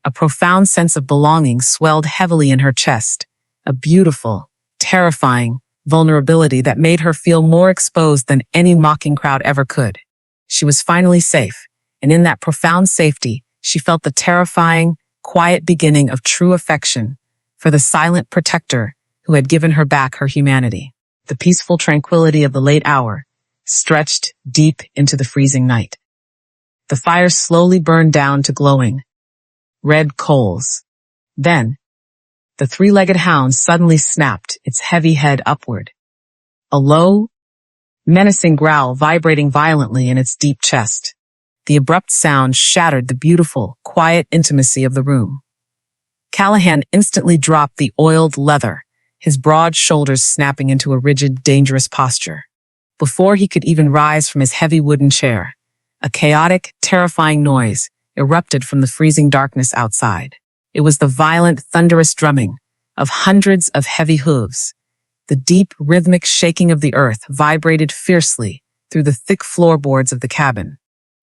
A profound sense of belonging swelled heavily in her chest, a beautiful, terrifying vulnerability that made her feel more exposed than any mocking crowd ever could. She was finally safe, and in that profound safety, she felt the terrifying, quiet beginning of true affection for the silent protector who had given her back her humanity. The peaceful tranquility of the late hour stretched deep into the freezing night. The fire slowly burned down to glowing red coals. Then, the 3-legged hound suddenly snapped its heavy head upward. A low, menacing growl vibrating violently in its deep chest. The abrupt sound shattered the beautiful, quiet intimacy of the room. Callahan instantly dropped the oiled leather, his broad shoulders snapping into a rigid, dangerous posture. Before he could even rise from his heavy wooden chair, a chaotic, terrifying noise erupted from the freezing darkness outside. It was the violent, thunderous drumming of hundreds of heavy hooves. The deep, rhythmic shaking of the earth vibrated fiercely through the thick floorboards of the cabin.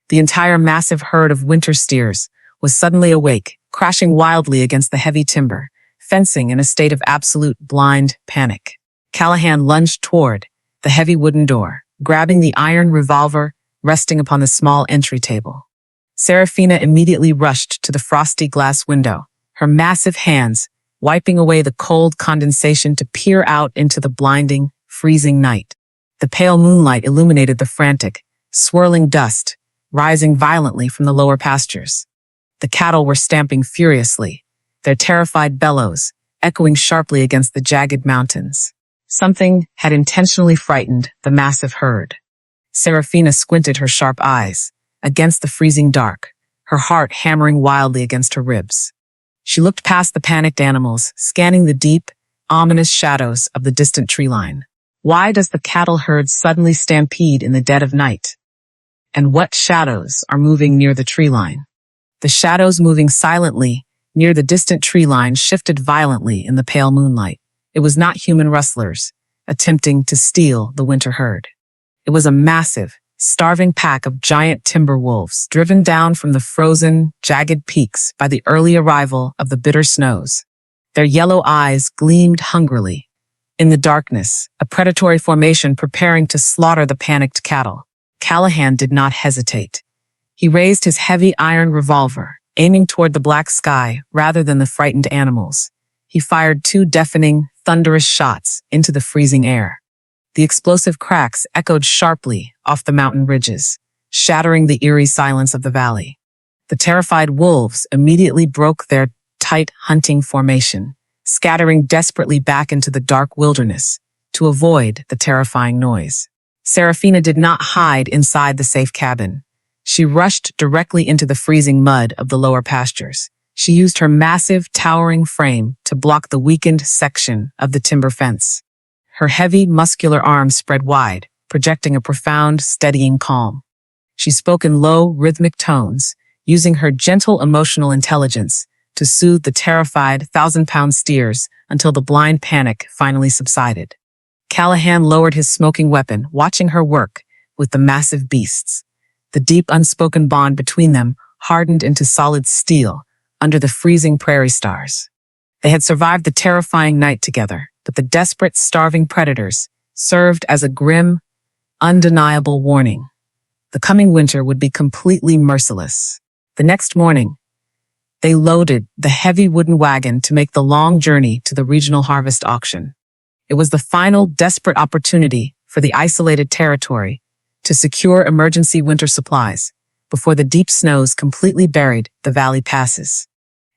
The entire massive herd of winter steers was suddenly awake, crashing wildly against the heavy timber, fencing in a state of absolute blind panic. Callahan lunged toward the heavy wooden door, grabbing the iron revolver resting upon the small entry table. Seraphina immediately rushed to the frosty glass window, her massive hands wiping away the cold condensation to peer out into the blinding, freezing night. The pale moonlight illuminated the frantic, swirling dust, rising violently from the lower pastures. The cattle were stamping furiously, their terrified bellows echoing sharply against the jagged mountains. Something had intentionally frightened the massive herd. Seraphina squinted her sharp eyes against the freezing dark, her heart hammering wildly against her ribs. She looked past the panicked animals, scanning the deep, ominous shadows of the distant tree line. Why does the cattle herd suddenly stampede in the dead of night? And what shadows are moving near the tree line? The shadows moving silently near the distant tree line shifted violently in the pale moonlight. It was not human rustlers attempting to steal the winter herd. It was a massive, starving pack of giant timber wolves driven down from the frozen, jagged peaks by the early arrival of the bitter snows. Their yellow eyes gleamed hungrily. In the darkness, a predatory formation preparing to slaughter the panicked cattle. Callahan did not hesitate. He raised his heavy iron revolver, aiming toward the black sky rather than the frightened animals. He fired 2 deafening, thunderous shots into the freezing air. The explosive cracks echoed sharply off the mountain ridges, shattering the eerie silence of the valley. The terrified wolves immediately broke their tight hunting formation, scattering desperately back into the dark wilderness to avoid the terrifying noise. Seraphina did not hide inside the safe cabin. She rushed directly into the freezing mud of the lower pastures. She used her massive, towering frame to block the weakened section of the timber fence. Her heavy, muscular arms spread wide, projecting a profound, steadying calm. She spoke in low, rhythmic tones, using her gentle emotional intelligence to soothe the terrified, 1,000-pound steers until the blind panic finally subsided. Callahan lowered his smoking weapon, watching her work with the massive beasts. The deep, unspoken bond between them hardened into solid steel under the freezing prairie stars. They had survived the terrifying night together, but the desperate, starving predators served as a grim, undeniable warning. The coming winter would be completely merciless. The next morning, They loaded the heavy wooden wagon to make the long journey to the regional harvest auction. It was the final desperate opportunity for the isolated territory to secure emergency winter supplies before the deep snows completely buried the valley passes.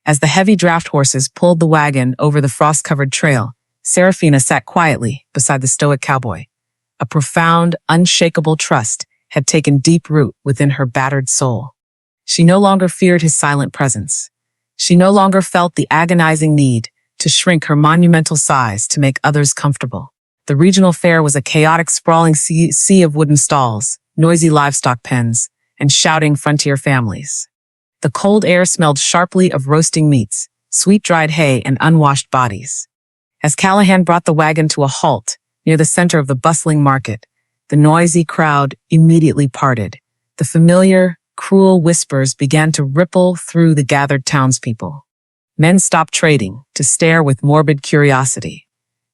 As the heavy draft horses pulled the wagon over the frost-covered trail, Seraphina sat quietly beside the stoic cowboy. A profound, unshakable trust had taken deep root within her battered soul. She no longer feared his silent presence. She no longer felt the agonizing need to shrink her monumental size to make others comfortable. The regional fair was a chaotic, sprawling sea of wooden stalls, noisy livestock pens, and shouting frontier families. The cold air smelled sharply of roasting meats, sweet dried hay, and unwashed bodies. As Callahan brought the wagon to a halt near the center of the bustling market, the noisy crowd immediately parted. The familiar, cruel whispers began to ripple through the gathered townspeople. Men stopped trading to stare with morbid curiosity.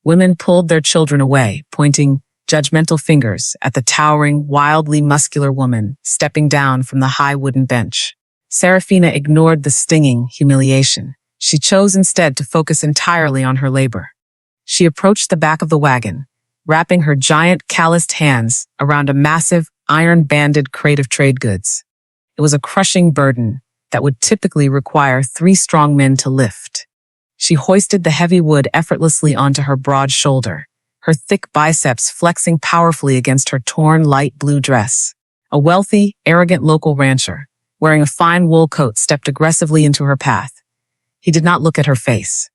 Women pulled their children away, pointing judgmental fingers at the towering, wildly muscular woman stepping down from the high wooden bench. Seraphina ignored the stinging humiliation. She chose instead to focus entirely on her labor. She approached the back of the wagon, wrapping her giant calloused hands around a massive, iron-banded crate of trade goods. It was a crushing burden that would typically require 3 strong men to lift. She hoisted the heavy wood effortlessly onto her broad shoulder, her thick biceps flexing powerfully against her torn light blue dress. A wealthy, arrogant local rancher, wearing a fine wool coat, stepped aggressively into her path. He did not look at her face.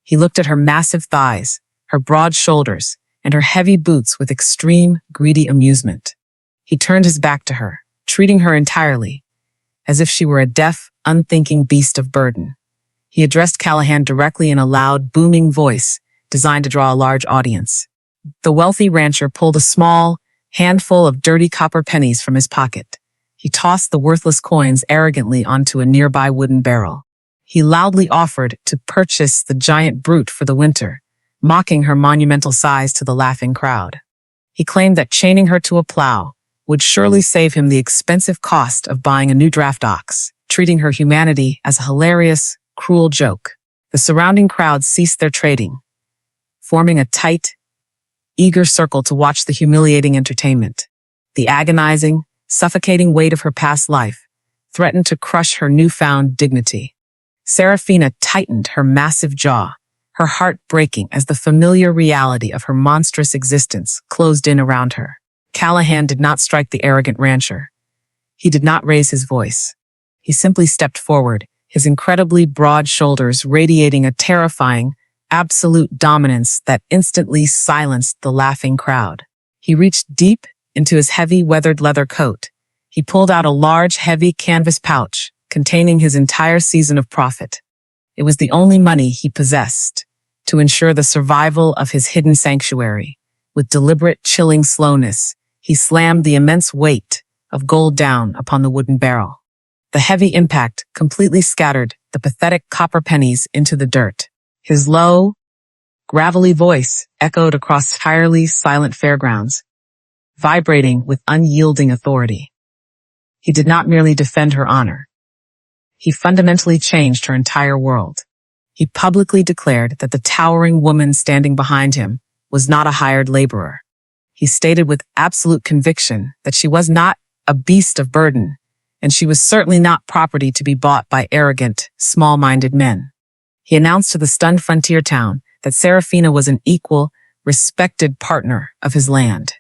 He looked at her massive thighs, her broad shoulders, and her heavy boots with extreme, greedy amusement. He turned his back to her, treating her entirely, as if she were a deaf, unthinking beast of burden. He addressed Callahan directly in a loud, booming voice designed to draw a large audience. The wealthy rancher pulled a small handful of dirty copper pennies from his pocket. He tossed the worthless coins arrogantly onto a nearby wooden barrel. He loudly offered to purchase the giant brute for the winter, mocking her monumental size to the laughing crowd. He claimed that chaining her to a plow would surely save him the expensive cost of buying a new draft ox, treating her humanity as a hilarious, cruel joke. The surrounding crowd ceased their trading, forming a tight, eager circle to watch the humiliating entertainment. The agonizing, suffocating weight of her past life threatened to crush her newfound dignity. Seraphina tightened her massive jaw, her heart breaking as the familiar reality of her monstrous existence closed in around her. Callahan did not strike the arrogant rancher. He did not raise his voice. He simply stepped forward, his incredibly broad shoulders radiating a terrifying, absolute dominance that instantly silenced the laughing crowd. He reached deep into his heavy, weathered leather coat. He pulled out a large, heavy canvas pouch containing his entire season of profit. It was the only money he possessed to ensure the survival of his hidden sanctuary. With deliberate, chilling slowness, he slammed the immense weight of gold down upon the wooden barrel. The heavy impact completely scattered the pathetic copper pennies into the dirt. His low, gravelly voice echoed across entirely silent fairgrounds, vibrating with unyielding authority. He did not merely defend her honor. He fundamentally changed her entire world. He publicly declared that the towering woman standing behind him was not a hired laborer. He stated with absolute conviction that she was not a beast of burden, and she was certainly not property to be bought by arrogant, small-minded men. He announced to the stunned frontier town that Seraphina was an equal, respected partner of his land.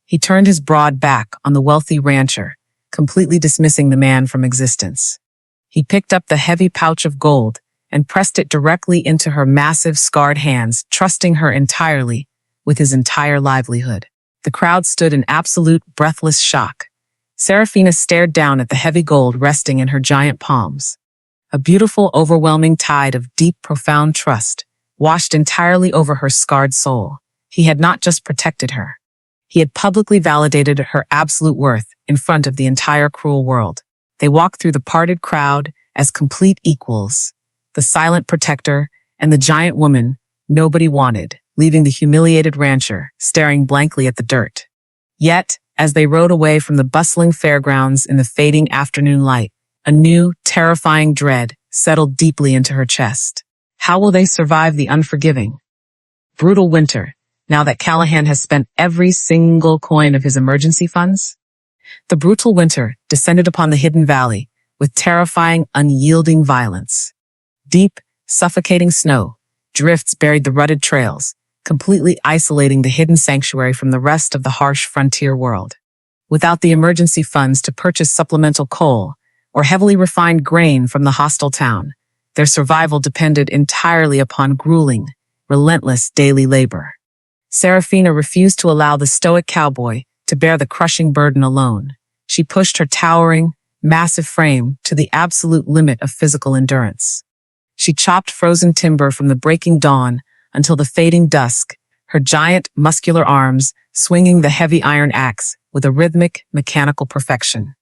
He turned his broad back on the wealthy rancher, completely dismissing the man from existence. He picked up the heavy pouch of gold and pressed it directly into her massive, scarred hands, trusting her entirely with his entire livelihood. The crowd stood in absolute, breathless shock. Seraphina stared down at the heavy gold resting in her giant palms. A beautiful, overwhelming tide of deep, profound trust washed entirely over her scarred soul. He had not just protected her. He had publicly validated her absolute worth in front of the entire cruel world. They walked through the parted crowd as complete equals, the silent protector and the giant woman nobody wanted, leaving the humiliated rancher staring blankly at the dirt. Yet, as they rode away from the bustling fairgrounds in the fading afternoon light, a new, terrifying dread settled deeply into her chest. How will they survive the unforgiving, brutal winter, now that Callahan has spent every single coin of his emergency funds? The brutal winter descended upon the hidden valley with terrifying, unyielding violence. Deep, suffocating snow, drifts buried the rutted trails, completely isolating the hidden sanctuary from the rest of the harsh frontier world. Without the emergency funds to purchase supplemental coal or heavily refined grain from the hostile town, their survival depended entirely upon grueling, relentless daily labor. Seraphina refused to allow the stoic cowboy to bear the crushing burden alone. She pushed her towering, massive frame to the absolute limit of physical endurance. She chopped frozen timber from the breaking dawn until the fading dusk, her giant, muscular arms swinging the heavy iron axe with a rhythmic, mechanical perfection.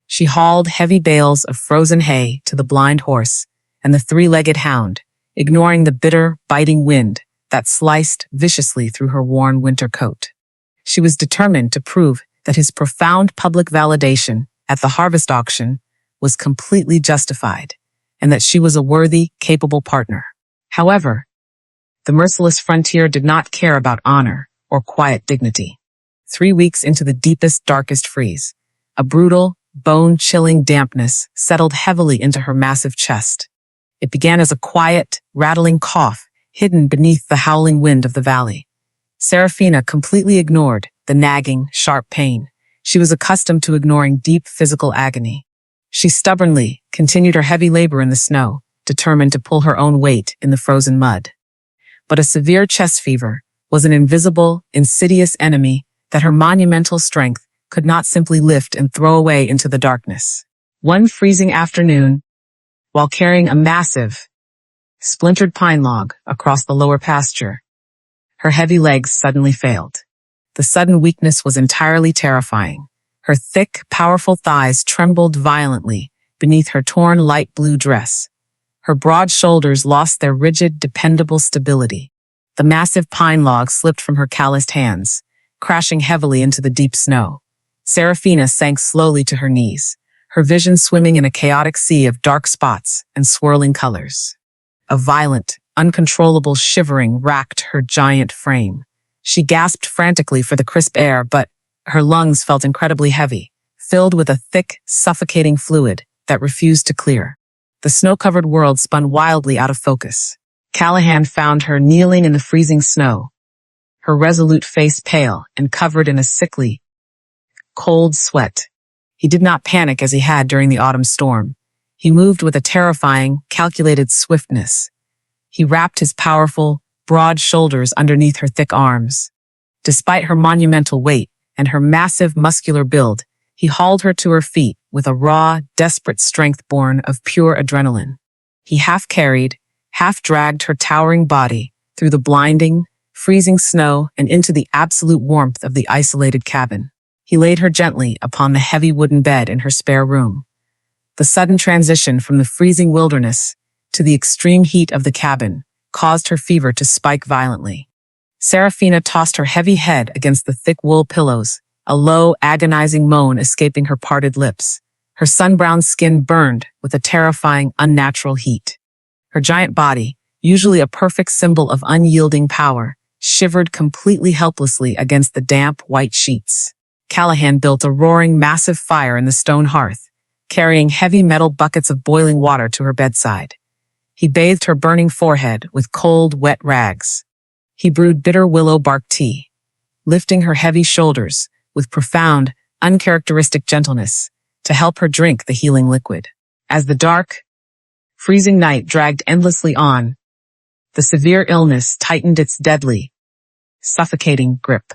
She hauled heavy bales of frozen hay to the blind horse and the three-legged hound, ignoring the bitter, biting wind that sliced viciously through her worn winter coat. She was determined to prove that his profound public validation at the harvest auction was completely justified, and that she was a worthy, capable partner. However, the merciless frontier did not care about honor or quiet dignity. 3 weeks into the deepest, darkest freeze, a brutal, bone-chilling dampness settled heavily into her massive chest. It began as a quiet, rattling cough hidden beneath the howling wind of the valley. Seraphina completely ignored the nagging, sharp pain. She was accustomed to ignoring deep physical agony. She stubbornly continued her heavy labor in the snow, determined to pull her own weight in the frozen mud. But a severe chest fever was an invisible, insidious enemy that her monumental strength could not simply lift and throw away into the darkness. One freezing afternoon, while carrying a massive, splintered pine log across the lower pasture, her heavy legs suddenly failed. The sudden weakness was entirely terrifying. Her thick, powerful thighs trembled violently beneath her torn light blue dress. Her broad shoulders lost their rigid, dependable stability. The massive pine log slipped from her calloused hands, crashing heavily into the deep snow. Seraphina sank slowly to her knees, her vision swimming in a chaotic sea of dark spots and swirling colors. A violent, uncontrollable shivering racked her giant frame. She gasped frantically for the crisp air, but her lungs felt incredibly heavy, filled with a thick, suffocating fluid that refused to clear. The snow-covered world spun wildly out of focus. Callahan found her kneeling in the freezing snow, her resolute face pale and covered in a sickly, cold sweat. He did not panic as he had during the autumn storm. He moved with a terrifying, calculated swiftness. He wrapped his powerful, broad shoulders underneath her thick arms. Despite her monumental weight and her massive muscular build, he hauled her to her feet with a raw, desperate strength born of pure adrenaline. He half carried, half dragged her towering body through the blinding, freezing snow and into the absolute warmth of the isolated cabin. He laid her gently upon the heavy wooden bed in her spare room. The sudden transition from the freezing wilderness to the extreme heat of the cabin caused her fever to spike violently. Seraphina tossed her heavy head against the thick wool pillows, a low, agonizing moan escaping her parted lips. Her sun-browned skin burned with a terrifying, unnatural heat. Her giant body, usually a perfect symbol of unyielding power, shivered completely helplessly against the damp, white sheets. Callahan built a roaring, massive fire in the stone hearth, carrying heavy metal buckets of boiling water to her bedside. He bathed her burning forehead with cold, wet rags. He brewed bitter willow bark tea, lifting her heavy shoulders with profound, uncharacteristic gentleness to help her drink the healing liquid. As the dark, freezing night dragged endlessly on, the severe illness tightened its deadly, suffocating grip.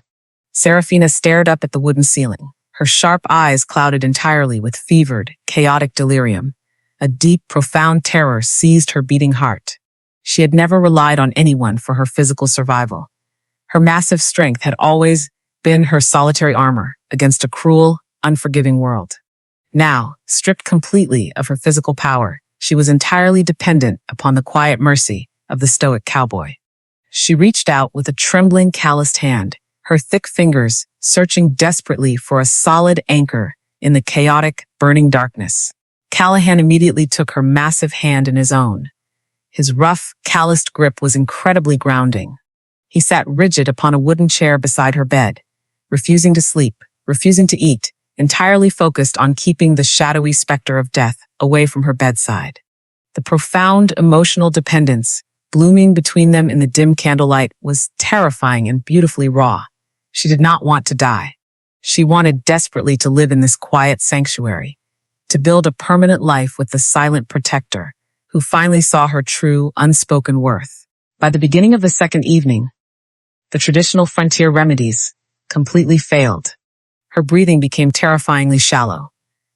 Seraphina stared up at the wooden ceiling, her sharp eyes clouded entirely with fevered, chaotic delirium. A deep, profound terror seized her beating heart. She had never relied on anyone for her physical survival. Her massive strength had always been her solitary armor against a cruel, unforgiving world. Now, stripped completely of her physical power, she was entirely dependent upon the quiet mercy of the stoic cowboy. She reached out with a trembling, calloused hand, her thick fingers searching desperately for a solid anchor in the chaotic, burning darkness. Callahan immediately took her massive hand in his own. His rough, calloused grip was incredibly grounding. He sat rigid upon a wooden chair beside her bed, refusing to sleep, refusing to eat, entirely focused on keeping the shadowy specter of death away from her bedside. The profound emotional dependence blooming between them in the dim candlelight was terrifying and beautifully raw. She did not want to die. She wanted desperately to live in this quiet sanctuary, to build a permanent life with the silent protector, who finally saw her true, unspoken worth. By the beginning of the second evening, the traditional frontier remedies completely failed. Her breathing became terrifyingly shallow,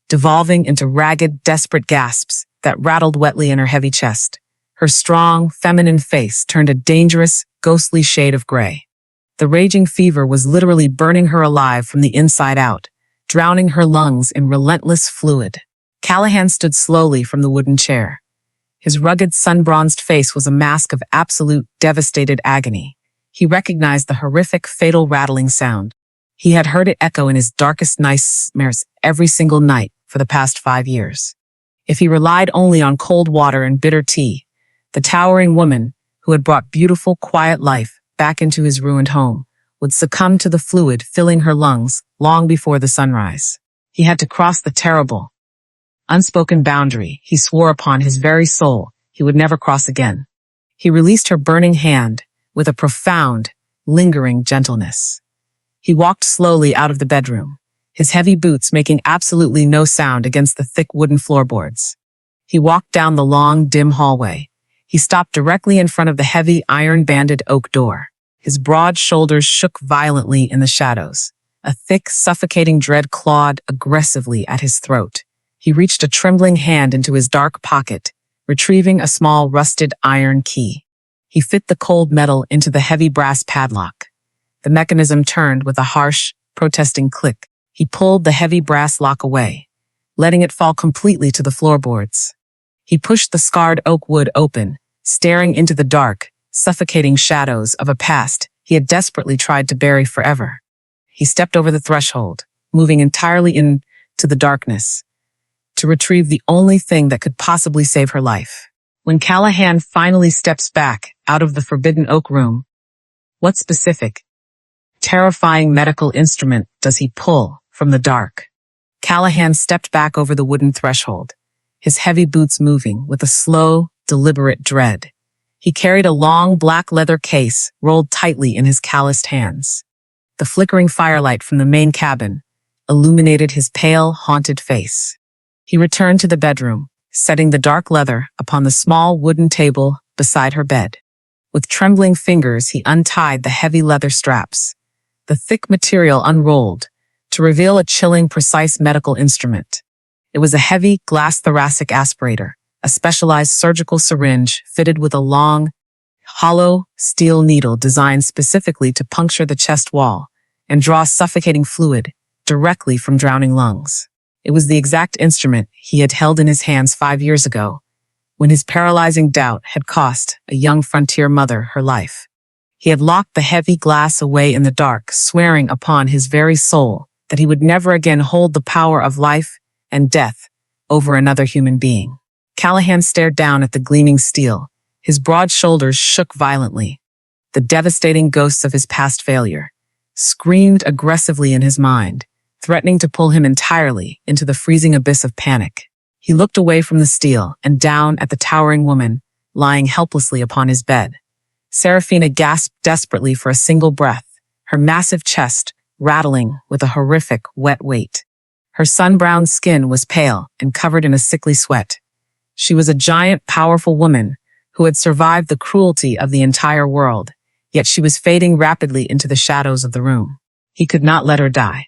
devolving into ragged, desperate gasps that rattled wetly in her heavy chest. Her strong, feminine face turned a dangerous, ghostly shade of gray. The raging fever was literally burning her alive from the inside out, drowning her lungs in relentless fluid. Callahan stood slowly from the wooden chair. His rugged, sun-bronzed face was a mask of absolute, devastated agony. He recognized the horrific, fatal rattling sound. He had heard it echo in his darkest nightmares every single night for the past 5 years. If he relied only on cold water and bitter tea, the towering woman, who had brought beautiful, quiet life back into his ruined home, would succumb to the fluid filling her lungs long before the sunrise. He had to cross the terrible, unspoken boundary he swore upon his very soul he would never cross again. He released her burning hand with a profound, lingering gentleness. He walked slowly out of the bedroom, his heavy boots making absolutely no sound against the thick wooden floorboards. He walked down the long, dim hallway. He stopped directly in front of the heavy, iron-banded oak door. His broad shoulders shook violently in the shadows. A thick, suffocating dread clawed aggressively at his throat. He reached a trembling hand into his dark pocket, retrieving a small, rusted iron key. He fit the cold metal into the heavy brass padlock. The mechanism turned with a harsh, protesting click. He pulled the heavy brass lock away, letting it fall completely to the floorboards. He pushed the scarred oak wood open, staring into the dark, suffocating shadows of a past he had desperately tried to bury forever. He stepped over the threshold, moving entirely into the darkness, to retrieve the only thing that could possibly save her life. When Callahan finally steps back out of the forbidden oak room, what specific, terrifying medical instrument does he pull from the dark? Callahan stepped back over the wooden threshold, his heavy boots moving with a slow, deliberate dread. He carried a long black leather case rolled tightly in his calloused hands. The flickering firelight from the main cabin illuminated his pale, haunted face. He returned to the bedroom, setting the dark leather upon the small wooden table beside her bed. With trembling fingers, he untied the heavy leather straps. The thick material unrolled to reveal a chilling, precise medical instrument. It was a heavy glass thoracic aspirator, a specialized surgical syringe fitted with a long, hollow steel needle designed specifically to puncture the chest wall and draw suffocating fluid directly from drowning lungs. It was the exact instrument he had held in his hands 5 years ago, when his paralyzing doubt had cost a young frontier mother her life. He had locked the heavy glass away in the dark, swearing upon his very soul that he would never again hold the power of life and death over another human being. Callahan stared down at the gleaming steel. His broad shoulders shook violently. The devastating ghosts of his past failure screamed aggressively in his mind, threatening to pull him entirely into the freezing abyss of panic. He looked away from the steel and down at the towering woman lying helplessly upon his bed. Seraphina gasped desperately for a single breath, her massive chest rattling with a horrific wet weight. Her sun-browned skin was pale and covered in a sickly sweat. She was a giant, powerful woman who had survived the cruelty of the entire world, yet she was fading rapidly into the shadows of the room. He could not let her die.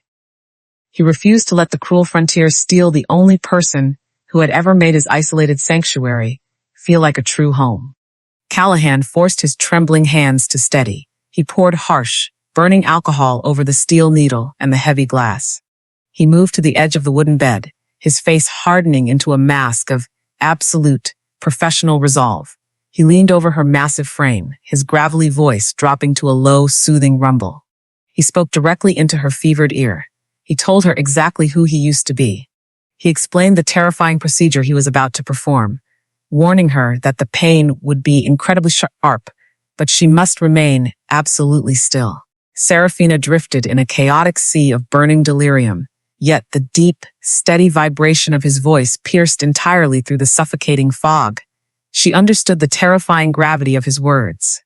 He refused to let the cruel frontier steal the only person who had ever made his isolated sanctuary feel like a true home. Callahan forced his trembling hands to steady. He poured harsh, burning alcohol over the steel needle and the heavy glass. He moved to the edge of the wooden bed, his face hardening into a mask of absolute, professional resolve. He leaned over her massive frame, his gravelly voice dropping to a low, soothing rumble. He spoke directly into her fevered ear. He told her exactly who he used to be. He explained the terrifying procedure he was about to perform, warning her that the pain would be incredibly sharp, but she must remain absolutely still. Seraphina drifted in a chaotic sea of burning delirium, yet the deep, steady vibration of his voice pierced entirely through the suffocating fog. She understood the terrifying gravity of his words.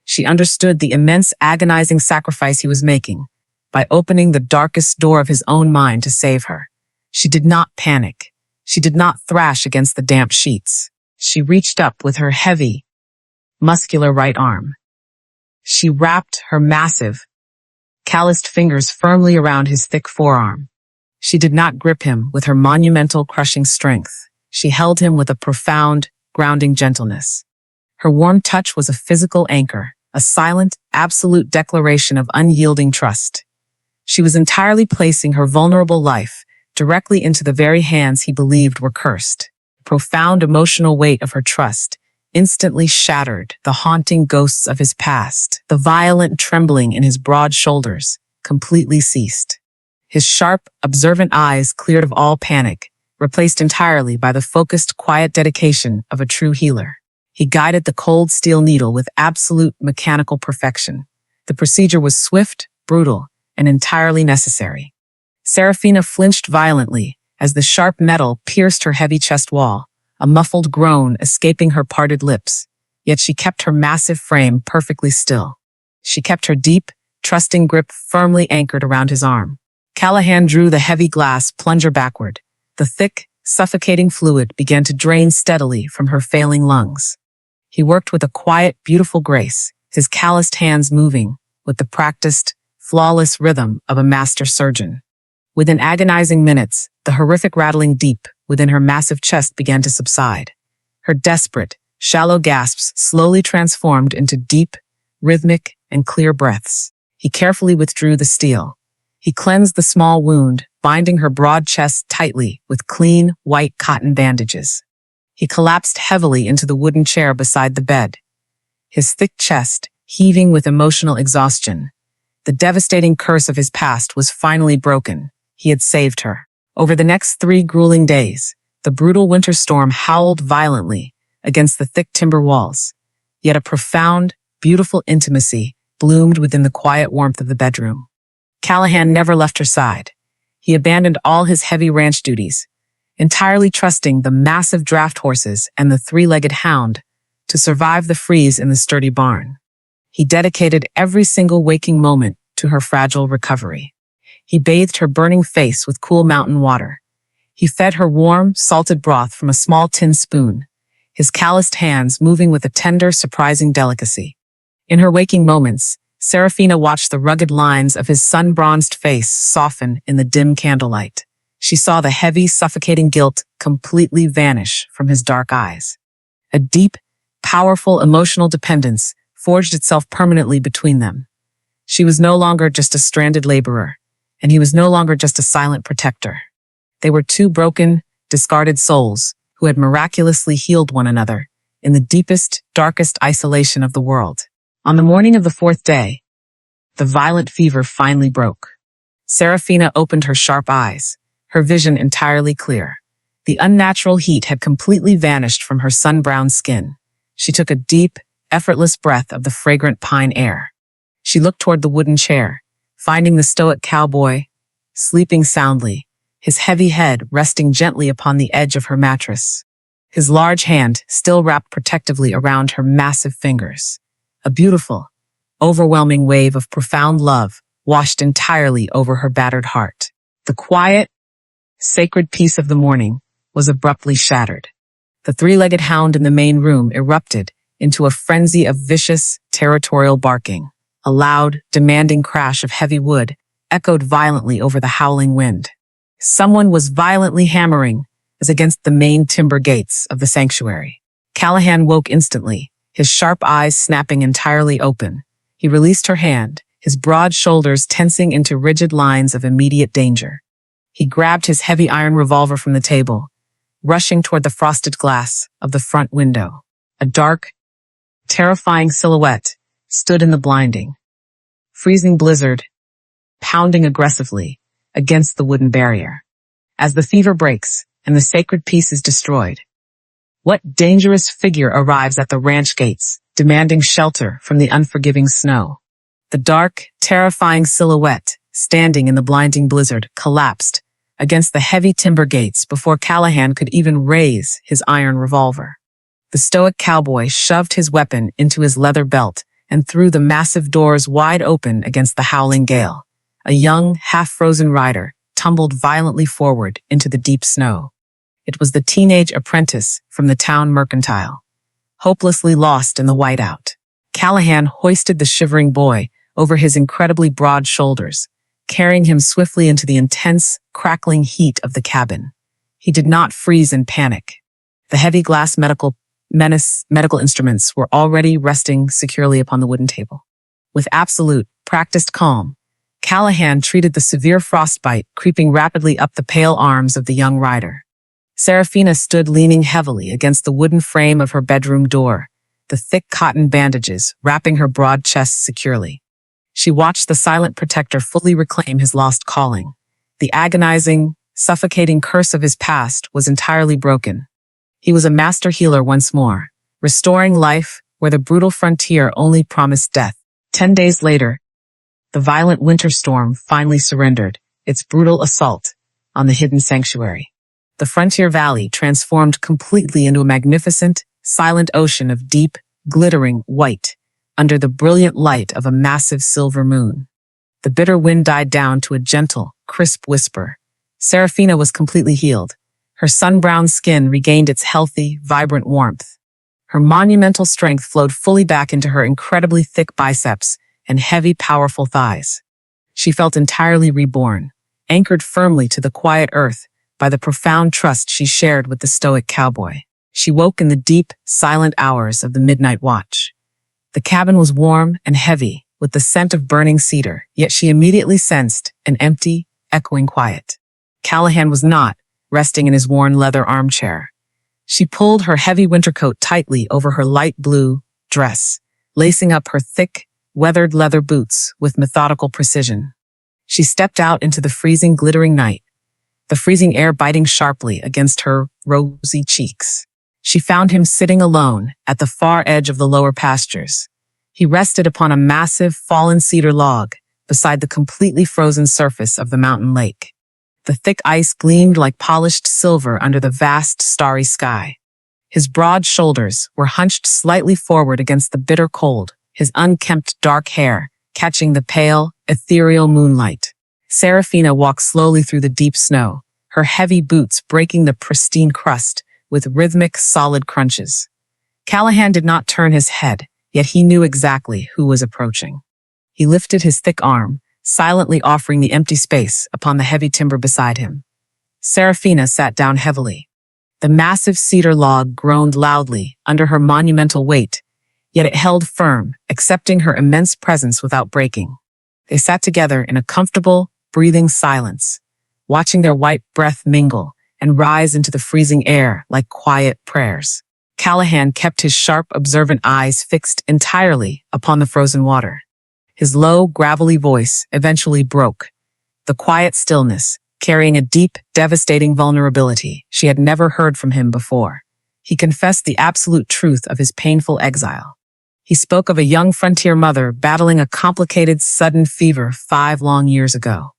She understood the immense, agonizing sacrifice he was making by opening the darkest door of his own mind to save her. She did not panic. She did not thrash against the damp sheets. She reached up with her heavy, muscular right arm. She wrapped her massive, calloused fingers firmly around his thick forearm. She did not grip him with her monumental, crushing strength. She held him with a profound, grounding gentleness. Her warm touch was a physical anchor, a silent, absolute declaration of unyielding trust. She was entirely placing her vulnerable life directly into the very hands he believed were cursed. The profound emotional weight of her trust instantly shattered the haunting ghosts of his past. The violent trembling in his broad shoulders completely ceased. His sharp, observant eyes cleared of all panic, replaced entirely by the focused, quiet dedication of a true healer. He guided the cold steel needle with absolute mechanical perfection. The procedure was swift, brutal, and entirely necessary. Seraphina flinched violently as the sharp metal pierced her heavy chest wall, a muffled groan escaping her parted lips. Yet she kept her massive frame perfectly still. She kept her deep, trusting grip firmly anchored around his arm. Callahan drew the heavy glass plunger backward. The thick, suffocating fluid began to drain steadily from her failing lungs. He worked with a quiet, beautiful grace, his calloused hands moving with the practiced, flawless rhythm of a master surgeon. Within agonizing minutes, the horrific rattling deep within her massive chest began to subside. Her desperate, shallow gasps slowly transformed into deep, rhythmic, and clear breaths. He carefully withdrew the steel. He cleansed the small wound, binding her broad chest tightly with clean, white cotton bandages. He collapsed heavily into the wooden chair beside the bed, his thick chest heaving with emotional exhaustion. The devastating curse of his past was finally broken. He had saved her. Over the next 3 grueling days, the brutal winter storm howled violently against the thick timber walls. Yet a profound, beautiful intimacy bloomed within the quiet warmth of the bedroom. Callahan never left her side. He abandoned all his heavy ranch duties, entirely trusting the massive draft horses and the 3-legged hound to survive the freeze in the sturdy barn. He dedicated every single waking moment to her fragile recovery. He bathed her burning face with cool mountain water. He fed her warm, salted broth from a small tin spoon, his calloused hands moving with a tender, surprising delicacy. In her waking moments, Seraphina watched the rugged lines of his sun-bronzed face soften in the dim candlelight. She saw the heavy, suffocating guilt completely vanish from his dark eyes. A deep, powerful emotional dependence forged itself permanently between them. She was no longer just a stranded laborer, and he was no longer just a silent protector. They were 2 broken, discarded souls who had miraculously healed one another in the deepest, darkest isolation of the world. On the morning of the 4th day, the violent fever finally broke. Seraphina opened her sharp eyes, her vision entirely clear. The unnatural heat had completely vanished from her sun-browned skin. She took a deep, effortless breath of the fragrant pine air. She looked toward the wooden chair, finding the stoic cowboy sleeping soundly, his heavy head resting gently upon the edge of her mattress. His large hand still wrapped protectively around her massive fingers. A beautiful, overwhelming wave of profound love washed entirely over her battered heart. The quiet, sacred peace of the morning was abruptly shattered. The 3-legged hound in the main room erupted into a frenzy of vicious, territorial barking. A loud, demanding crash of heavy wood echoed violently over the howling wind. Someone was violently hammering as against the main timber gates of the sanctuary. Callahan woke instantly, his sharp eyes snapping entirely open. He released her hand, his broad shoulders tensing into rigid lines of immediate danger. He grabbed his heavy iron revolver from the table, rushing toward the frosted glass of the front window. A dark, terrifying silhouette stood in the blinding, freezing blizzard, pounding aggressively against the wooden barrier. As the fever breaks and the sacred peace is destroyed, what dangerous figure arrives at the ranch gates, demanding shelter from the unforgiving snow? The dark, terrifying silhouette, standing in the blinding blizzard, collapsed against the heavy timber gates before Callahan could even raise his iron revolver. The stoic cowboy shoved his weapon into his leather belt and threw the massive doors wide open against the howling gale. A young, half-frozen rider tumbled violently forward into the deep snow. It was the teenage apprentice from the town mercantile, hopelessly lost in the whiteout. Callahan hoisted the shivering boy over his incredibly broad shoulders, carrying him swiftly into the intense, crackling heat of the cabin. He did not freeze in panic. The heavy glass medical instruments were already resting securely upon the wooden table. With absolute, practiced calm, Callahan treated the severe frostbite creeping rapidly up the pale arms of the young rider. Seraphina stood leaning heavily against the wooden frame of her bedroom door, the thick cotton bandages wrapping her broad chest securely. She watched the silent protector fully reclaim his lost calling. The agonizing, suffocating curse of his past was entirely broken. He was a master healer once more, restoring life where the brutal frontier only promised death. 10 days later, the violent winter storm finally surrendered its brutal assault on the hidden sanctuary. The frontier valley transformed completely into a magnificent, silent ocean of deep, glittering white under the brilliant light of a massive silver moon. The bitter wind died down to a gentle, crisp whisper. Seraphina was completely healed. Her sun-browned skin regained its healthy, vibrant warmth. Her monumental strength flowed fully back into her incredibly thick biceps and heavy, powerful thighs. She felt entirely reborn, anchored firmly to the quiet earth by the profound trust she shared with the stoic cowboy. She woke in the deep, silent hours of the midnight watch. The cabin was warm and heavy with the scent of burning cedar, yet she immediately sensed an empty, echoing quiet. Callahan was not resting in his worn leather armchair. She pulled her heavy winter coat tightly over her light blue dress, lacing up her thick, weathered leather boots with methodical precision. She stepped out into the freezing, glittering night, the freezing air biting sharply against her rosy cheeks. She found him sitting alone at the far edge of the lower pastures. He rested upon a massive, fallen cedar log beside the completely frozen surface of the mountain lake. The thick ice gleamed like polished silver under the vast, starry sky. His broad shoulders were hunched slightly forward against the bitter cold, his unkempt dark hair catching the pale, ethereal moonlight. Seraphina walked slowly through the deep snow, her heavy boots breaking the pristine crust with rhythmic, solid crunches. Callahan did not turn his head, yet he knew exactly who was approaching. He lifted his thick arm, silently offering the empty space upon the heavy timber beside him. Seraphina sat down heavily. The massive cedar log groaned loudly under her monumental weight, yet it held firm, accepting her immense presence without breaking. They sat together in a comfortable, breathing silence, watching their white breath mingle and rise into the freezing air like quiet prayers. Callahan kept his sharp, observant eyes fixed entirely upon the frozen water. His low, gravelly voice eventually broke, the quiet stillness carrying a deep, devastating vulnerability she had never heard from him before. He confessed the absolute truth of his painful exile. He spoke of a young frontier mother battling a complicated, sudden fever 5 long years ago.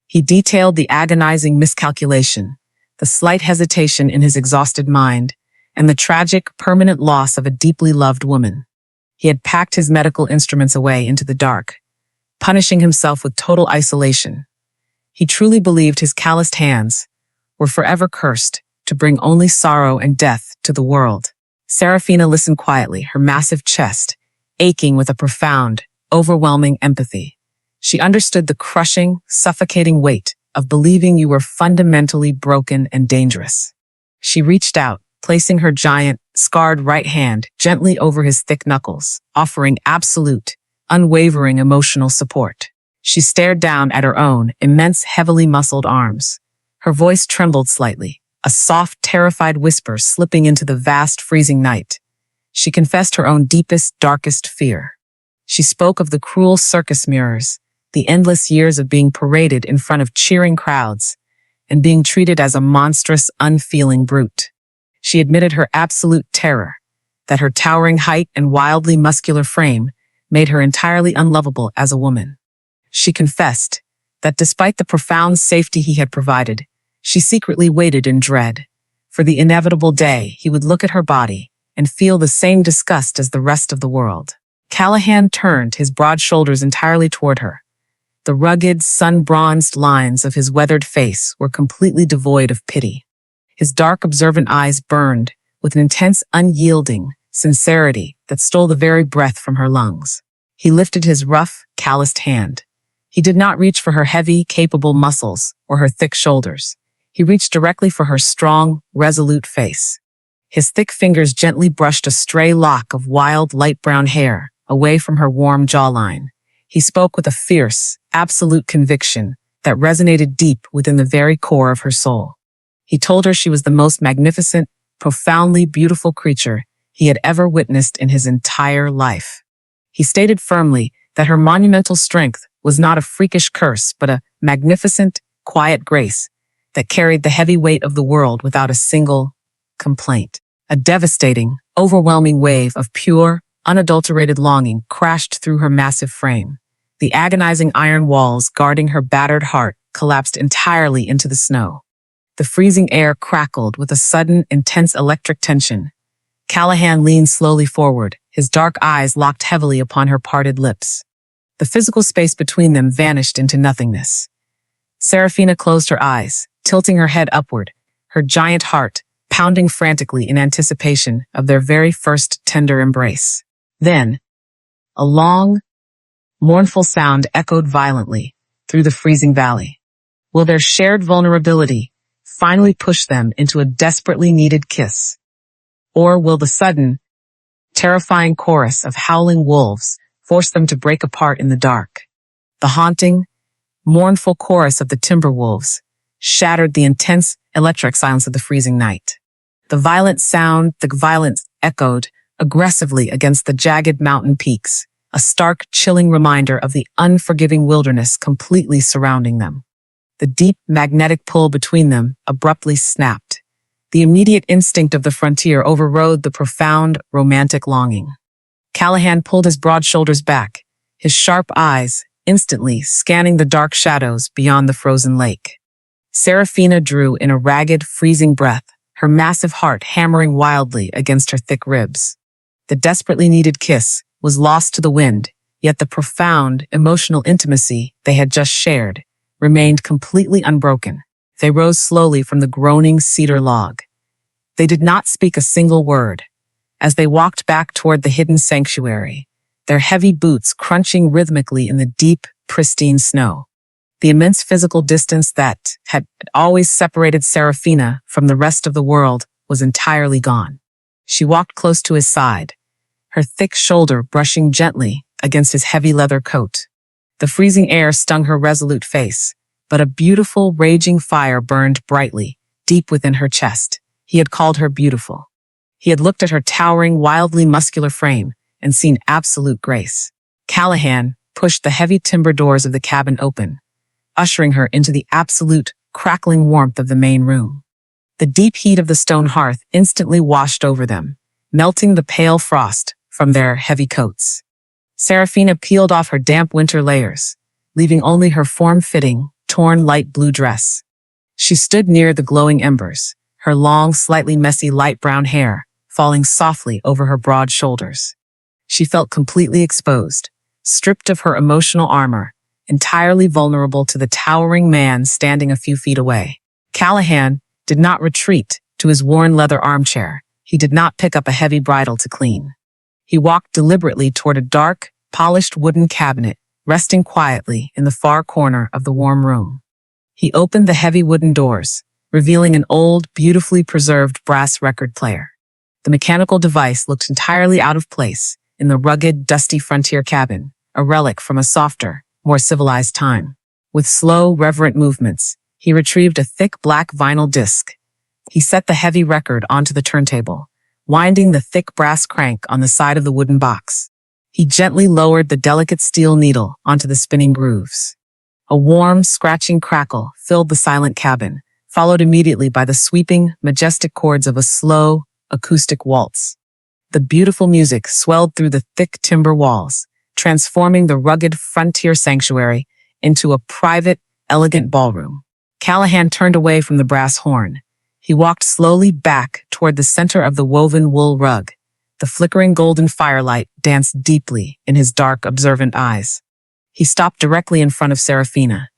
He detailed the agonizing miscalculation, the slight hesitation in his exhausted mind, and the tragic, permanent loss of a deeply loved woman. He had packed his medical instruments away into the dark, punishing himself with total isolation. He truly believed his calloused hands were forever cursed to bring only sorrow and death to the world. Seraphina listened quietly, her massive chest aching with a profound, overwhelming empathy. She understood the crushing, suffocating weight of believing you were fundamentally broken and dangerous. She reached out, placing her giant, scarred right hand gently over his thick knuckles, offering absolute, unwavering emotional support. She stared down at her own immense, heavily muscled arms. Her voice trembled slightly, a soft, terrified whisper slipping into the vast, freezing night. She confessed her own deepest, darkest fear. She spoke of the cruel circus mirrors, the endless years of being paraded in front of cheering crowds, and being treated as a monstrous, unfeeling brute. She admitted her absolute terror, that her towering height and wildly muscular frame made her entirely unlovable as a woman. She confessed that despite the profound safety he had provided, she secretly waited in dread for the inevitable day he would look at her body and feel the same disgust as the rest of the world. Callahan turned his broad shoulders entirely toward her. The rugged, sun-bronzed lines of his weathered face were completely devoid of pity. His dark, observant eyes burned with an intense, unyielding sincerity that stole the very breath from her lungs. He lifted his rough, calloused hand. He did not reach for her heavy, capable muscles or her thick shoulders. He reached directly for her strong, resolute face. His thick fingers gently brushed a stray lock of wild, light brown hair away from her warm jawline. He spoke with a fierce, absolute conviction that resonated deep within the very core of her soul. He told her she was the most magnificent, profoundly beautiful creature he had ever witnessed in his entire life. He stated firmly that her monumental strength was not a freakish curse, but a magnificent, quiet grace that carried the heavy weight of the world without a single complaint. A devastating, overwhelming wave of pure, unadulterated longing crashed through her massive frame. The agonizing iron walls guarding her battered heart collapsed entirely into the snow. The freezing air crackled with a sudden, intense electric tension. Callahan leaned slowly forward, his dark eyes locked heavily upon her parted lips. The physical space between them vanished into nothingness. Seraphina closed her eyes, tilting her head upward, her giant heart pounding frantically in anticipation of their very first tender embrace. Then, a long, mournful sound echoed violently through the freezing valley. Will their shared vulnerability finally push them into a desperately needed kiss? Or will the sudden, terrifying chorus of howling wolves force them to break apart in the dark? The haunting, mournful chorus of the timber wolves shattered the intense, electric silence of the freezing night. The violence echoed aggressively against the jagged mountain peaks, a stark, chilling reminder of the unforgiving wilderness completely surrounding them. The deep, magnetic pull between them abruptly snapped. The immediate instinct of the frontier overrode the profound, romantic longing. Callahan pulled his broad shoulders back, his sharp eyes instantly scanning the dark shadows beyond the frozen lake. Seraphina drew in a ragged, freezing breath, her massive heart hammering wildly against her thick ribs. The desperately needed kiss was lost to the wind, yet the profound, emotional intimacy they had just shared remained completely unbroken. They rose slowly from the groaning cedar log. They did not speak a single word. As they walked back toward the hidden sanctuary, their heavy boots crunching rhythmically in the deep, pristine snow. The immense physical distance that had always separated Seraphina from the rest of the world was entirely gone. She walked close to his side, her thick shoulder brushing gently against his heavy leather coat. The freezing air stung her resolute face, but a beautiful, raging fire burned brightly, deep within her chest. He had called her beautiful. He had looked at her towering, wildly muscular frame and seen absolute grace. Callahan pushed the heavy timber doors of the cabin open, ushering her into the absolute, crackling warmth of the main room. The deep heat of the stone hearth instantly washed over them, melting the pale frost from their heavy coats. Seraphina peeled off her damp winter layers, leaving only her form-fitting, torn light blue dress. She stood near the glowing embers, her long, slightly messy light brown hair falling softly over her broad shoulders. She felt completely exposed, stripped of her emotional armor, entirely vulnerable to the towering man standing a few feet away. Callahan did not retreat to his worn leather armchair. He did not pick up a heavy bridle to clean. He walked deliberately toward a dark, polished wooden cabinet resting quietly in the far corner of the warm room. He opened the heavy wooden doors, revealing an old, beautifully preserved brass record player. The mechanical device looked entirely out of place in the rugged, dusty frontier cabin, a relic from a softer, more civilized time. With slow, reverent movements, he retrieved a thick black vinyl disc. He set the heavy record onto the turntable, winding the thick brass crank on the side of the wooden box. He gently lowered the delicate steel needle onto the spinning grooves. A warm, scratching crackle filled the silent cabin, followed immediately by the sweeping, majestic chords of a slow, acoustic waltz. The beautiful music swelled through the thick timber walls, transforming the rugged frontier sanctuary into a private, elegant ballroom. Callahan turned away from the brass horn. He walked slowly back toward the center of the woven wool rug. The flickering golden firelight danced deeply in his dark, observant eyes. He stopped directly in front of Seraphina.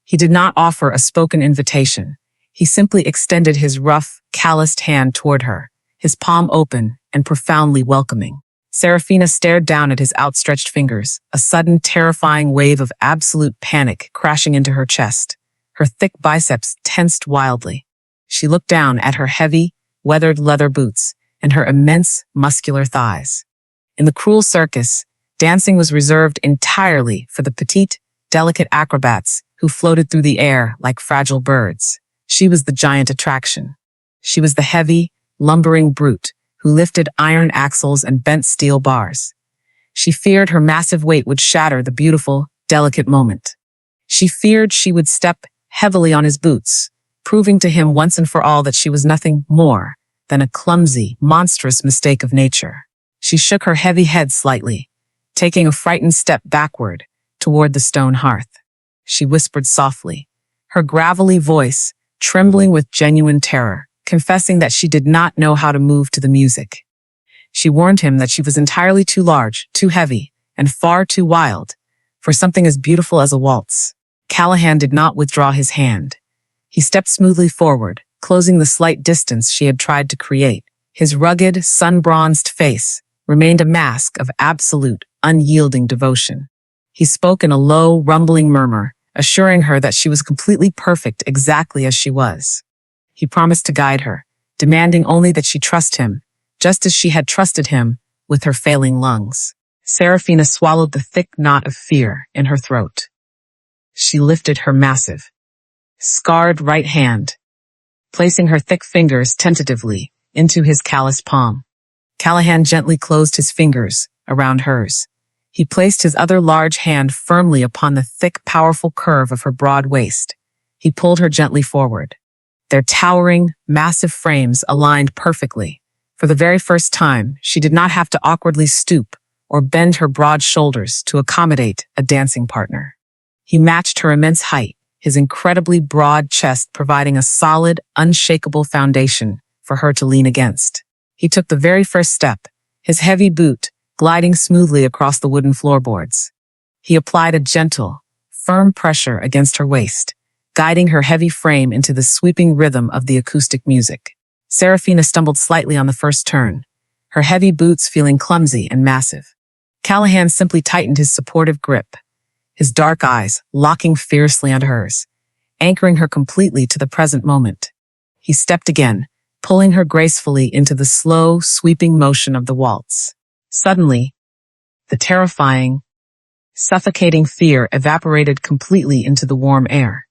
He did not offer a spoken invitation. He simply extended his rough, calloused hand toward her, his palm open and profoundly welcoming. Seraphina stared down at his outstretched fingers, a sudden terrifying wave of absolute panic crashing into her chest. Her thick biceps tensed wildly. She looked down at her heavy, weathered leather boots and her immense, muscular thighs. In the cruel circus, dancing was reserved entirely for the petite, delicate acrobats who floated through the air like fragile birds. She was the giant attraction. She was the heavy, lumbering brute who lifted iron axles and bent steel bars. She feared her massive weight would shatter the beautiful, delicate moment. She feared she would step heavily on his boots, proving to him once and for all that she was nothing more than a clumsy, monstrous mistake of nature. She shook her heavy head slightly, taking a frightened step backward toward the stone hearth. She whispered softly, her gravelly voice trembling with genuine terror, confessing that she did not know how to move to the music. She warned him that she was entirely too large, too heavy, and far too wild for something as beautiful as a waltz. Callahan did not withdraw his hand. He stepped smoothly forward, closing the slight distance she had tried to create. His rugged, sun-bronzed face remained a mask of absolute, unyielding devotion. He spoke in a low, rumbling murmur, assuring her that she was completely perfect exactly as she was. He promised to guide her, demanding only that she trust him, just as she had trusted him with her failing lungs. Seraphina swallowed the thick knot of fear in her throat. She lifted her massive, scarred right hand, placing her thick fingers tentatively into his calloused palm. Callahan gently closed his fingers around hers. He placed his other large hand firmly upon the thick, powerful curve of her broad waist. He pulled her gently forward. Their towering, massive frames aligned perfectly. For the very first time, she did not have to awkwardly stoop or bend her broad shoulders to accommodate a dancing partner. He matched her immense height, his incredibly broad chest providing a solid, unshakable foundation for her to lean against. He took the very first step, his heavy boot gliding smoothly across the wooden floorboards. He applied a gentle, firm pressure against her waist, guiding her heavy frame into the sweeping rhythm of the acoustic music. Seraphina stumbled slightly on the first turn, her heavy boots feeling clumsy and massive. Callahan simply tightened his supportive grip, his dark eyes locking fiercely on hers, anchoring her completely to the present moment. He stepped again, pulling her gracefully into the slow, sweeping motion of the waltz. Suddenly, the terrifying, suffocating fear evaporated completely into the warm air.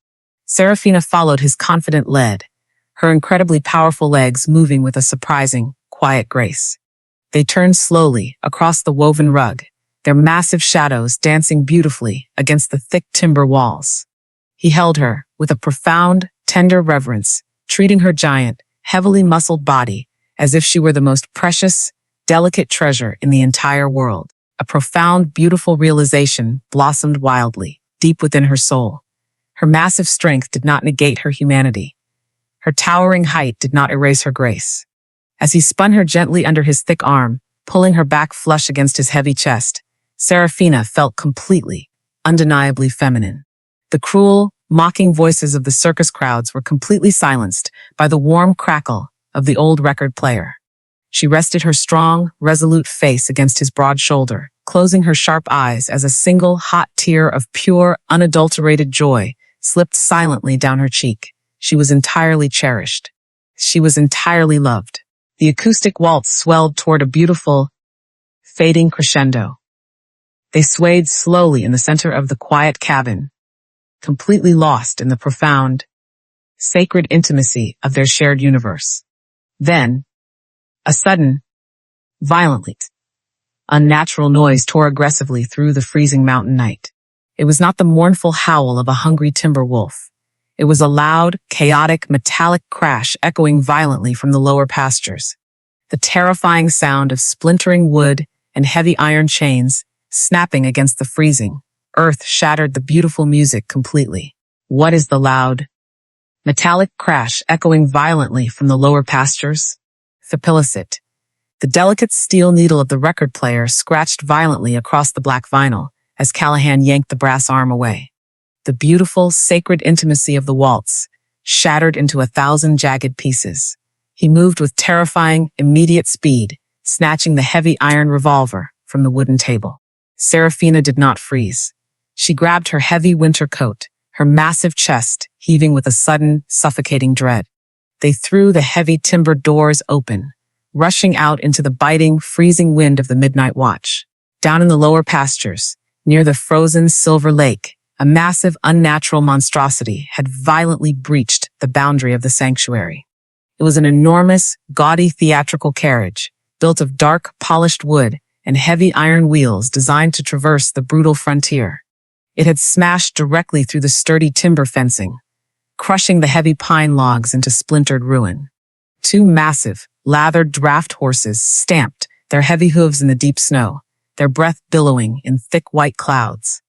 Seraphina followed his confident lead, her incredibly powerful legs moving with a surprising, quiet grace. They turned slowly across the woven rug, their massive shadows dancing beautifully against the thick timber walls. He held her with a profound, tender reverence, treating her giant, heavily muscled body as if she were the most precious, delicate treasure in the entire world. A profound, beautiful realization blossomed wildly, deep within her soul. Her massive strength did not negate her humanity. Her towering height did not erase her grace. As he spun her gently under his thick arm, pulling her back flush against his heavy chest, Seraphina felt completely, undeniably feminine. The cruel, mocking voices of the circus crowds were completely silenced by the warm crackle of the old record player. She rested her strong, resolute face against his broad shoulder, closing her sharp eyes as a single hot tear of pure, unadulterated joy slipped silently down her cheek. She was entirely cherished. She was entirely loved. The acoustic waltz swelled toward a beautiful, fading crescendo. They swayed slowly in the center of the quiet cabin, completely lost in the profound, sacred intimacy of their shared universe. Then, a sudden, violently, unnatural noise tore aggressively through the freezing mountain night. It was not the mournful howl of a hungry timber wolf. It was a loud, chaotic, metallic crash echoing violently from the lower pastures. The terrifying sound of splintering wood and heavy iron chains snapping against the freezing earth shattered the beautiful music completely. What is the loud, metallic crash echoing violently from the lower pastures? Thapillicit. The delicate steel needle of the record player scratched violently across the black vinyl as Callahan yanked the brass arm away. The beautiful, sacred intimacy of the waltz shattered into 1,000 jagged pieces. He moved with terrifying, immediate speed, snatching the heavy iron revolver from the wooden table. Seraphina did not freeze. She grabbed her heavy winter coat, her massive chest heaving with a sudden, suffocating dread. They threw the heavy timber doors open, rushing out into the biting, freezing wind of the midnight watch. Down in the lower pastures, near the frozen silver lake, a massive, unnatural monstrosity had violently breached the boundary of the sanctuary. It was an enormous, gaudy theatrical carriage, built of dark, polished wood and heavy iron wheels designed to traverse the brutal frontier. It had smashed directly through the sturdy timber fencing, crushing the heavy pine logs into splintered ruin. Two massive, lathered draft horses stamped their heavy hooves in the deep snow, their breath billowing in thick white clouds.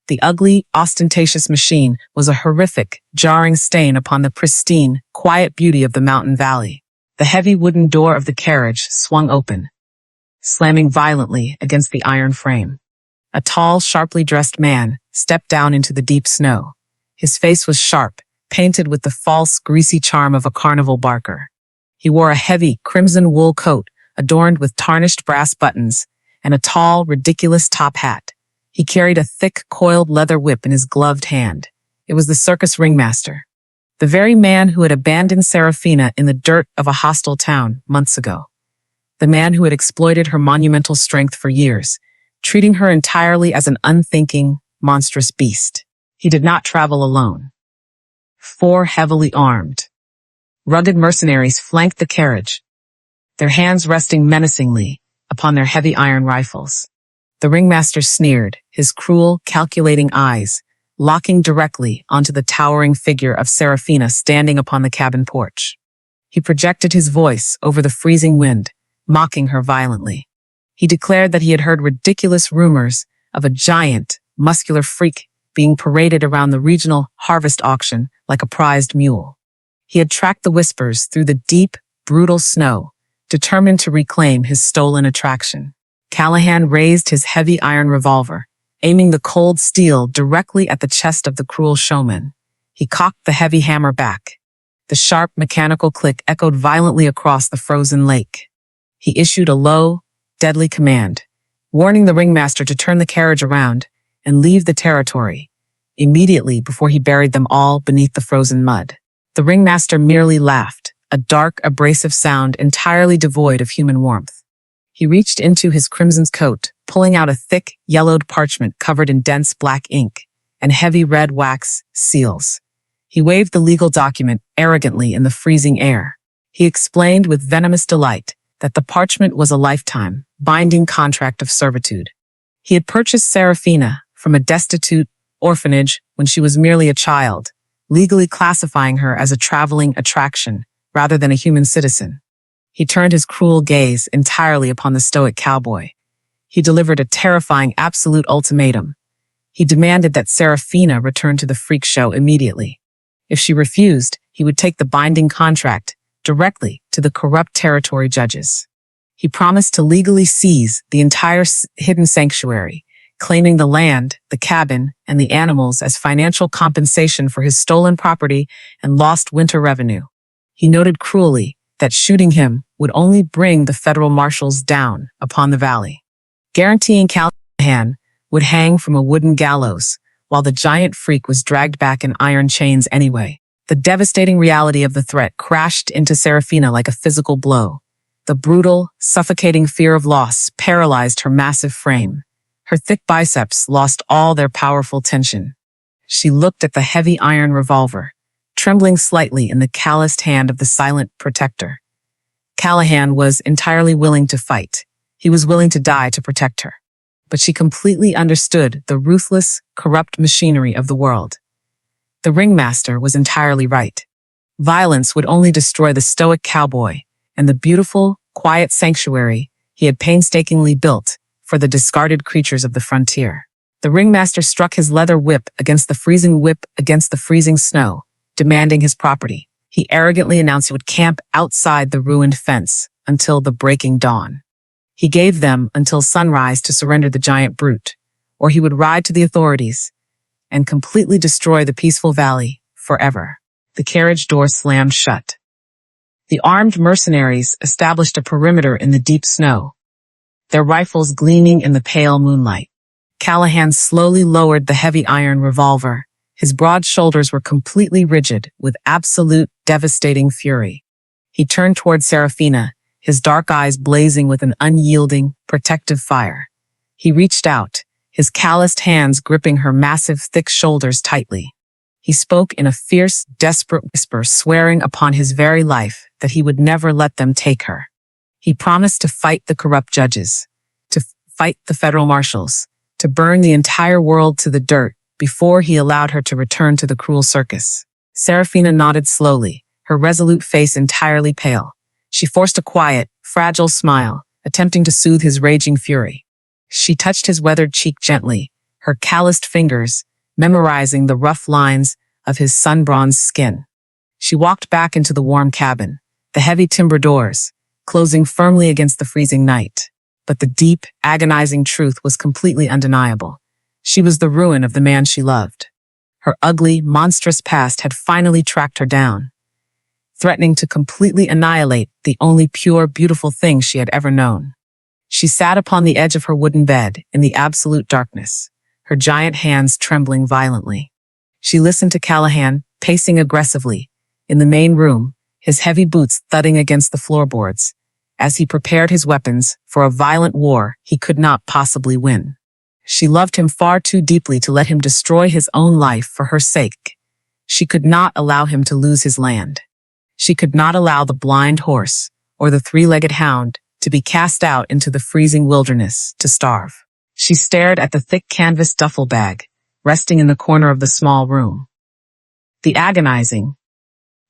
The ugly, ostentatious machine was a horrific, jarring stain upon the pristine, quiet beauty of the mountain valley. The heavy wooden door of the carriage swung open, slamming violently against the iron frame. A tall, sharply dressed man stepped down into the deep snow. His face was sharp, painted with the false, greasy charm of a carnival barker. He wore a heavy, crimson wool coat adorned with tarnished brass buttons and a tall, ridiculous top hat. He carried a thick, coiled leather whip in his gloved hand. It was the circus ringmaster, the very man who had abandoned Seraphina in the dirt of a hostile town months ago. The man who had exploited her monumental strength for years, treating her entirely as an unthinking, monstrous beast. He did not travel alone. 4 heavily armed, rugged mercenaries flanked the carriage, their hands resting menacingly upon their heavy iron rifles. The ringmaster sneered, his cruel, calculating eyes locking directly onto the towering figure of Seraphina standing upon the cabin porch. He projected his voice over the freezing wind, mocking her violently. He declared that he had heard ridiculous rumors of a giant, muscular freak being paraded around the regional harvest auction like a prized mule. He had tracked the whispers through the deep, brutal snow, determined to reclaim his stolen attraction. Callahan raised his heavy iron revolver, aiming the cold steel directly at the chest of the cruel showman. He cocked the heavy hammer back. The sharp, mechanical click echoed violently across the frozen lake. He issued a low, deadly command, warning the ringmaster to turn the carriage around and leave the territory immediately before he buried them all beneath the frozen mud. The ringmaster merely laughed, a dark, abrasive sound entirely devoid of human warmth. He reached into his crimson coat, pulling out a thick, yellowed parchment covered in dense black ink and heavy red wax seals. He waved the legal document arrogantly in the freezing air. He explained with venomous delight that the parchment was a lifetime, binding contract of servitude. He had purchased Seraphina from a destitute orphanage when she was merely a child, legally classifying her as a traveling attraction rather than a human citizen. He turned his cruel gaze entirely upon the stoic cowboy. He delivered a terrifying absolute ultimatum. He demanded that Seraphina return to the freak show immediately. If she refused, he would take the binding contract directly to the corrupt territory judges. He promised to legally seize the entire hidden sanctuary, claiming the land, the cabin, and the animals as financial compensation for his stolen property and lost winter revenue. He noted cruelly that shooting him would only bring the federal marshals down upon the valley, guaranteeing Callahan would hang from a wooden gallows, while the giant freak was dragged back in iron chains anyway. The devastating reality of the threat crashed into Seraphina like a physical blow. The brutal, suffocating fear of loss paralyzed her massive frame. Her thick biceps lost all their powerful tension. She looked at the heavy iron revolver, trembling slightly in the calloused hand of the silent protector. Callahan was entirely willing to fight. He was willing to die to protect her. But she completely understood the ruthless, corrupt machinery of the world. The ringmaster was entirely right. Violence would only destroy the stoic cowboy and the beautiful, quiet sanctuary he had painstakingly built for the discarded creatures of the frontier. The ringmaster struck his leather whip against the freezing snow, demanding his property. He arrogantly announced he would camp outside the ruined fence until the breaking dawn. He gave them until sunrise to surrender the giant brute, or he would ride to the authorities and completely destroy the peaceful valley forever. The carriage door slammed shut. The armed mercenaries established a perimeter in the deep snow, their rifles gleaming in the pale moonlight. Callahan slowly lowered the heavy iron revolver. His broad shoulders were completely rigid with absolute devastating fury. He turned toward Seraphina, his dark eyes blazing with an unyielding, protective fire. He reached out, his calloused hands gripping her massive, thick shoulders tightly. He spoke in a fierce, desperate whisper, swearing upon his very life that he would never let them take her. He promised to fight the corrupt judges, to fight the federal marshals, to burn the entire world to the dirt before he allowed her to return to the cruel circus. Seraphina nodded slowly, her resolute face entirely pale. She forced a quiet, fragile smile, attempting to soothe his raging fury. She touched his weathered cheek gently, her calloused fingers memorizing the rough lines of his sun-bronzed skin. She walked back into the warm cabin, the heavy timber doors closing firmly against the freezing night. But the deep, agonizing truth was completely undeniable. She was the ruin of the man she loved. Her ugly, monstrous past had finally tracked her down, threatening to completely annihilate the only pure, beautiful thing she had ever known. She sat upon the edge of her wooden bed in the absolute darkness, her giant hands trembling violently. She listened to Callahan, pacing aggressively in the main room, his heavy boots thudding against the floorboards, as he prepared his weapons for a violent war he could not possibly win. She loved him far too deeply to let him destroy his own life for her sake. She could not allow him to lose his land. She could not allow the blind horse or the three-legged hound to be cast out into the freezing wilderness to starve. She stared at the thick canvas duffel bag, resting in the corner of the small room. The agonizing,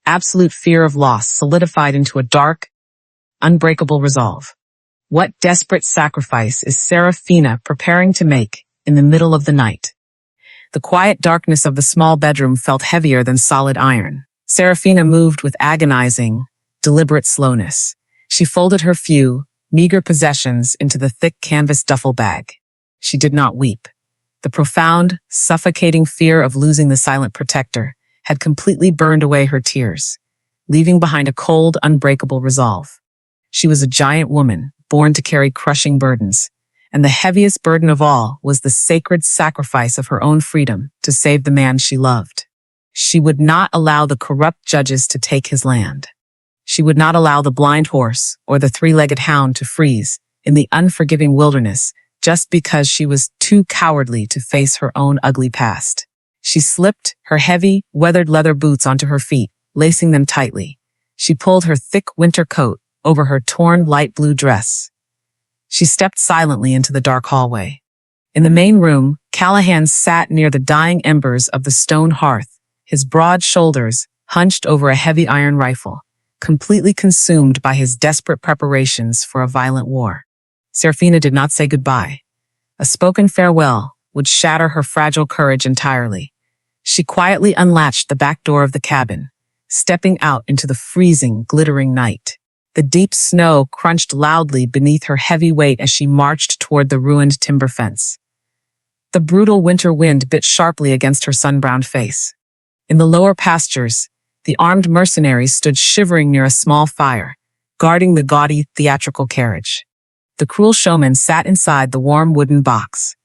absolute fear of loss solidified into a dark, unbreakable resolve. What desperate sacrifice is Seraphina preparing to make in the middle of the night? The quiet darkness of the small bedroom felt heavier than solid iron. Seraphina moved with agonizing, deliberate slowness. She folded her few, meager possessions into the thick canvas duffel bag. She did not weep. The profound, suffocating fear of losing the silent protector had completely burned away her tears, leaving behind a cold, unbreakable resolve. She was a giant woman, born to carry crushing burdens, and the heaviest burden of all was the sacred sacrifice of her own freedom to save the man she loved. She would not allow the corrupt judges to take his land. She would not allow the blind horse or the three-legged hound to freeze in the unforgiving wilderness just because she was too cowardly to face her own ugly past. She slipped her heavy, weathered leather boots onto her feet, lacing them tightly. She pulled her thick winter coat over her torn light blue dress. She stepped silently into the dark hallway. In the main room, Callahan sat near the dying embers of the stone hearth, his broad shoulders hunched over a heavy iron rifle, completely consumed by his desperate preparations for a violent war. Seraphina did not say goodbye. A spoken farewell would shatter her fragile courage entirely. She quietly unlatched the back door of the cabin, stepping out into the freezing, glittering night. The deep snow crunched loudly beneath her heavy weight as she marched toward the ruined timber fence. The brutal winter wind bit sharply against her sun-browned face. In the lower pastures, the armed mercenaries stood shivering near a small fire, guarding the gaudy theatrical carriage. The cruel showman sat inside the warm wooden box,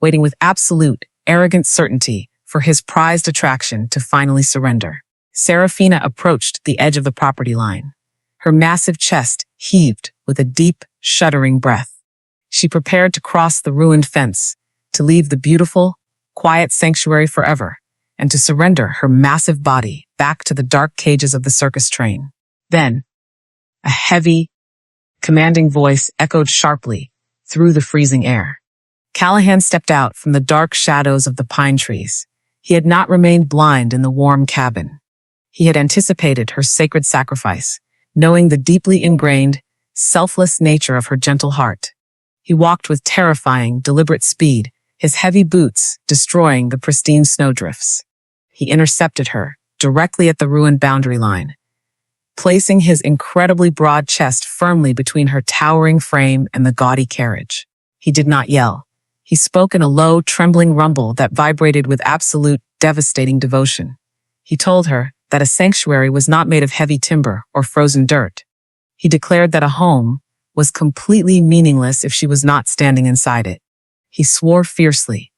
waiting with absolute, arrogant certainty for his prized attraction to finally surrender. Seraphina approached the edge of the property line. Her massive chest heaved with a deep, shuddering breath. She prepared to cross the ruined fence, to leave the beautiful, quiet sanctuary forever, and to surrender her massive body back to the dark cages of the circus train. Then, a heavy, commanding voice echoed sharply through the freezing air. Callahan stepped out from the dark shadows of the pine trees. He had not remained blind in the warm cabin. He had anticipated her sacred sacrifice, knowing the deeply ingrained, selfless nature of her gentle heart. He walked with terrifying, deliberate speed, his heavy boots destroying the pristine snowdrifts. He intercepted her, directly at the ruined boundary line, placing his incredibly broad chest firmly between her towering frame and the gaudy carriage. He did not yell. He spoke in a low, trembling rumble that vibrated with absolute, devastating devotion. He told her that a sanctuary was not made of heavy timber or frozen dirt. He declared that a home was completely meaningless if she was not standing inside it. He swore fiercely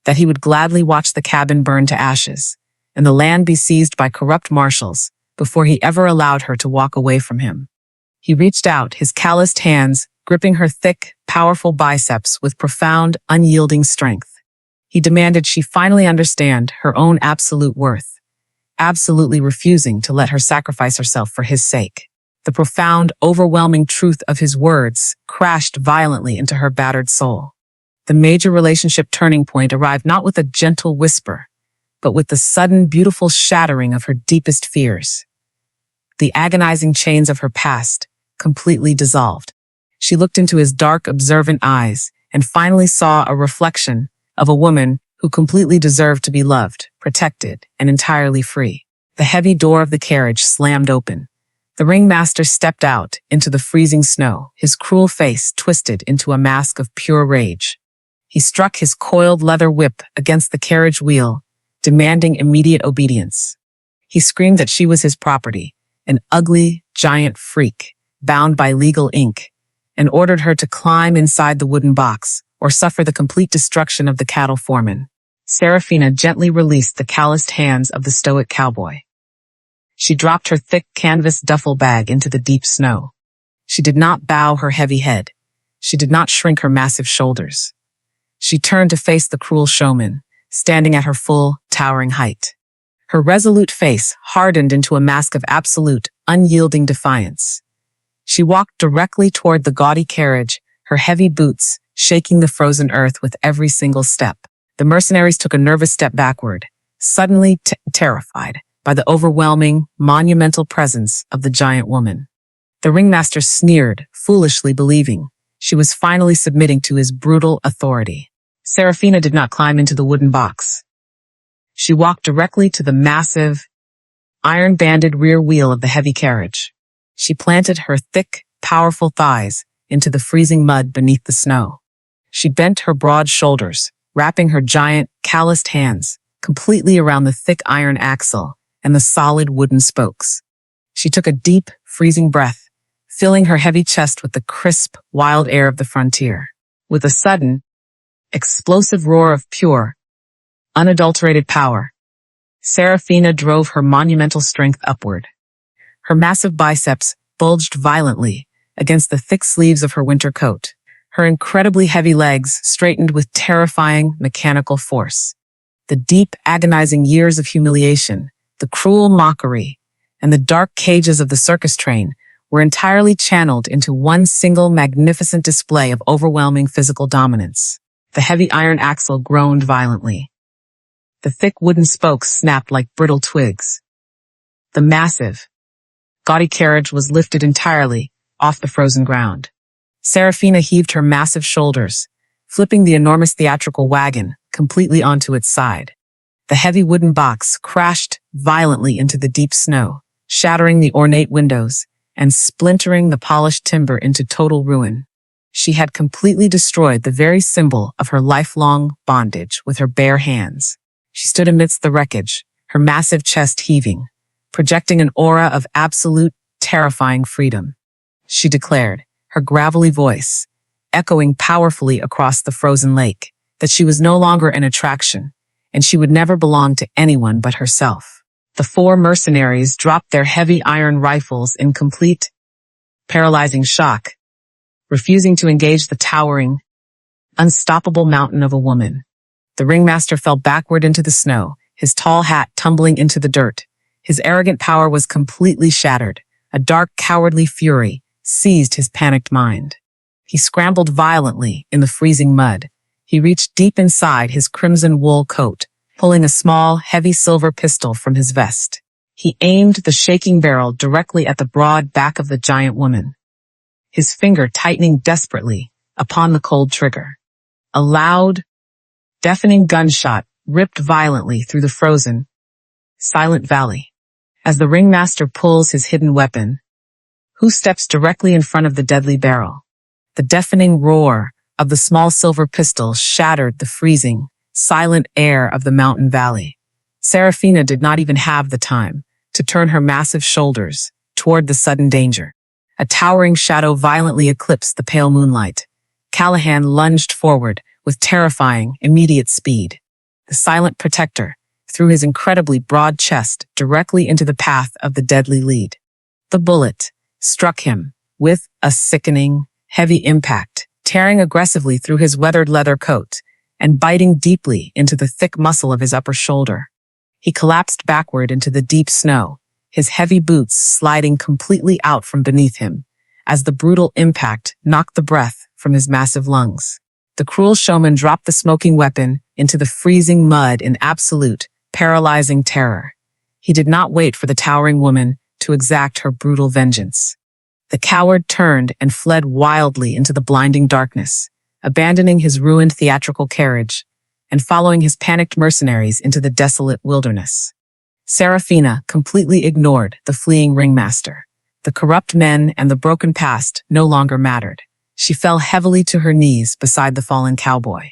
that he would gladly watch the cabin burn to ashes and the land be seized by corrupt marshals before he ever allowed her to walk away from him. He reached out, his calloused hands gripping her thick, powerful biceps with profound, unyielding strength. He demanded she finally understand her own absolute worth, absolutely refusing to let her sacrifice herself for his sake. The profound, overwhelming truth of his words crashed violently into her battered soul. The major relationship turning point arrived not with a gentle whisper, but with the sudden, beautiful shattering of her deepest fears. The agonizing chains of her past completely dissolved. She looked into his dark, observant eyes and finally saw a reflection of a woman who completely deserved to be loved, protected, and entirely free. The heavy door of the carriage slammed open. The ringmaster stepped out into the freezing snow, his cruel face twisted into a mask of pure rage. He struck his coiled leather whip against the carriage wheel, demanding immediate obedience. He screamed that she was his property, an ugly, giant freak, bound by legal ink, and ordered her to climb inside the wooden box or suffer the complete destruction of the cattle foreman. Seraphina gently released the calloused hands of the stoic cowboy. She dropped her thick canvas duffel bag into the deep snow. She did not bow her heavy head. She did not shrink her massive shoulders. She turned to face the cruel showman, standing at her full, towering height. Her resolute face hardened into a mask of absolute, unyielding defiance. She walked directly toward the gaudy carriage, her heavy boots shaking the frozen earth with every single step. The mercenaries took a nervous step backward, suddenly terrified by the overwhelming, monumental presence of the giant woman. The ringmaster sneered, foolishly believing she was finally submitting to his brutal authority. Seraphina did not climb into the wooden box. She walked directly to the massive, iron-banded rear wheel of the heavy carriage. She planted her thick, powerful thighs into the freezing mud beneath the snow. She bent her broad shoulders, wrapping her giant, calloused hands completely around the thick iron axle and the solid wooden spokes. She took a deep, freezing breath, filling her heavy chest with the crisp, wild air of the frontier. With a sudden, explosive roar of pure, unadulterated power, Seraphina drove her monumental strength upward. Her massive biceps bulged violently against the thick sleeves of her winter coat. Her incredibly heavy legs straightened with terrifying mechanical force. The deep, agonizing years of humiliation, the cruel mockery, and the dark cages of the circus train were entirely channeled into one single magnificent display of overwhelming physical dominance. The heavy iron axle groaned violently. The thick wooden spokes snapped like brittle twigs. The massive, gaudy carriage was lifted entirely off the frozen ground. Seraphina heaved her massive shoulders, flipping the enormous theatrical wagon completely onto its side. The heavy wooden box crashed violently into the deep snow, shattering the ornate windows and splintering the polished timber into total ruin. She had completely destroyed the very symbol of her lifelong bondage with her bare hands. She stood amidst the wreckage, her massive chest heaving, projecting an aura of absolute, terrifying freedom. She declared, her gravelly voice echoing powerfully across the frozen lake, that she was no longer an attraction, and she would never belong to anyone but herself. The four mercenaries dropped their heavy iron rifles in complete, paralyzing shock, refusing to engage the towering, unstoppable mountain of a woman. The ringmaster fell backward into the snow, his tall hat tumbling into the dirt. His arrogant power was completely shattered. A dark, cowardly fury seized his panicked mind. He scrambled violently in the freezing mud. He reached deep inside his crimson wool coat, pulling a small, heavy silver pistol from his vest. He aimed the shaking barrel directly at the broad back of the giant woman, his finger tightening desperately upon the cold trigger. A loud, deafening gunshot ripped violently through the frozen, silent valley. As the ringmaster pulls his hidden weapon, who steps directly in front of the deadly barrel? The deafening roar of the small silver pistol shattered the freezing, silent air of the mountain valley. Seraphina did not even have the time to turn her massive shoulders toward the sudden danger. A towering shadow violently eclipsed the pale moonlight. Callahan lunged forward with terrifying, immediate speed. The silent protector threw his incredibly broad chest directly into the path of the deadly lead. The bullet struck him with a sickening, heavy impact, tearing aggressively through his weathered leather coat and biting deeply into the thick muscle of his upper shoulder. He collapsed backward into the deep snow, his heavy boots sliding completely out from beneath him as the brutal impact knocked the breath from his massive lungs. The cruel showman dropped the smoking weapon into the freezing mud in absolute, paralyzing terror. He did not wait for the towering woman to exact her brutal vengeance. The coward turned and fled wildly into the blinding darkness, abandoning his ruined theatrical carriage and following his panicked mercenaries into the desolate wilderness. Seraphina completely ignored the fleeing ringmaster. The corrupt men and the broken past no longer mattered. She fell heavily to her knees beside the fallen cowboy.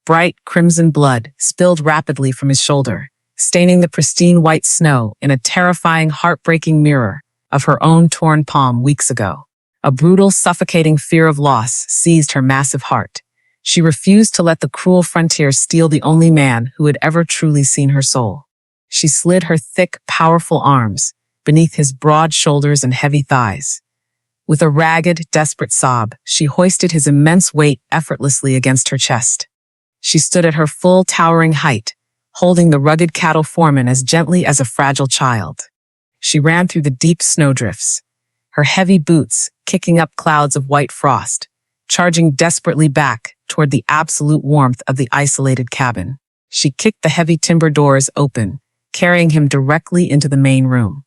Bright crimson blood spilled rapidly from his shoulder, staining the pristine white snow in a terrifying, heartbreaking mirror of her own torn palm weeks ago. A brutal, suffocating fear of loss seized her massive heart. She refused to let the cruel frontier steal the only man who had ever truly seen her soul. She slid her thick, powerful arms beneath his broad shoulders and heavy thighs. With a ragged, desperate sob, she hoisted his immense weight effortlessly against her chest. She stood at her full towering height, holding the rugged cattle foreman as gently as a fragile child. She ran through the deep snowdrifts, her heavy boots kicking up clouds of white frost, charging desperately back toward the absolute warmth of the isolated cabin. She kicked the heavy timber doors open, carrying him directly into the main room.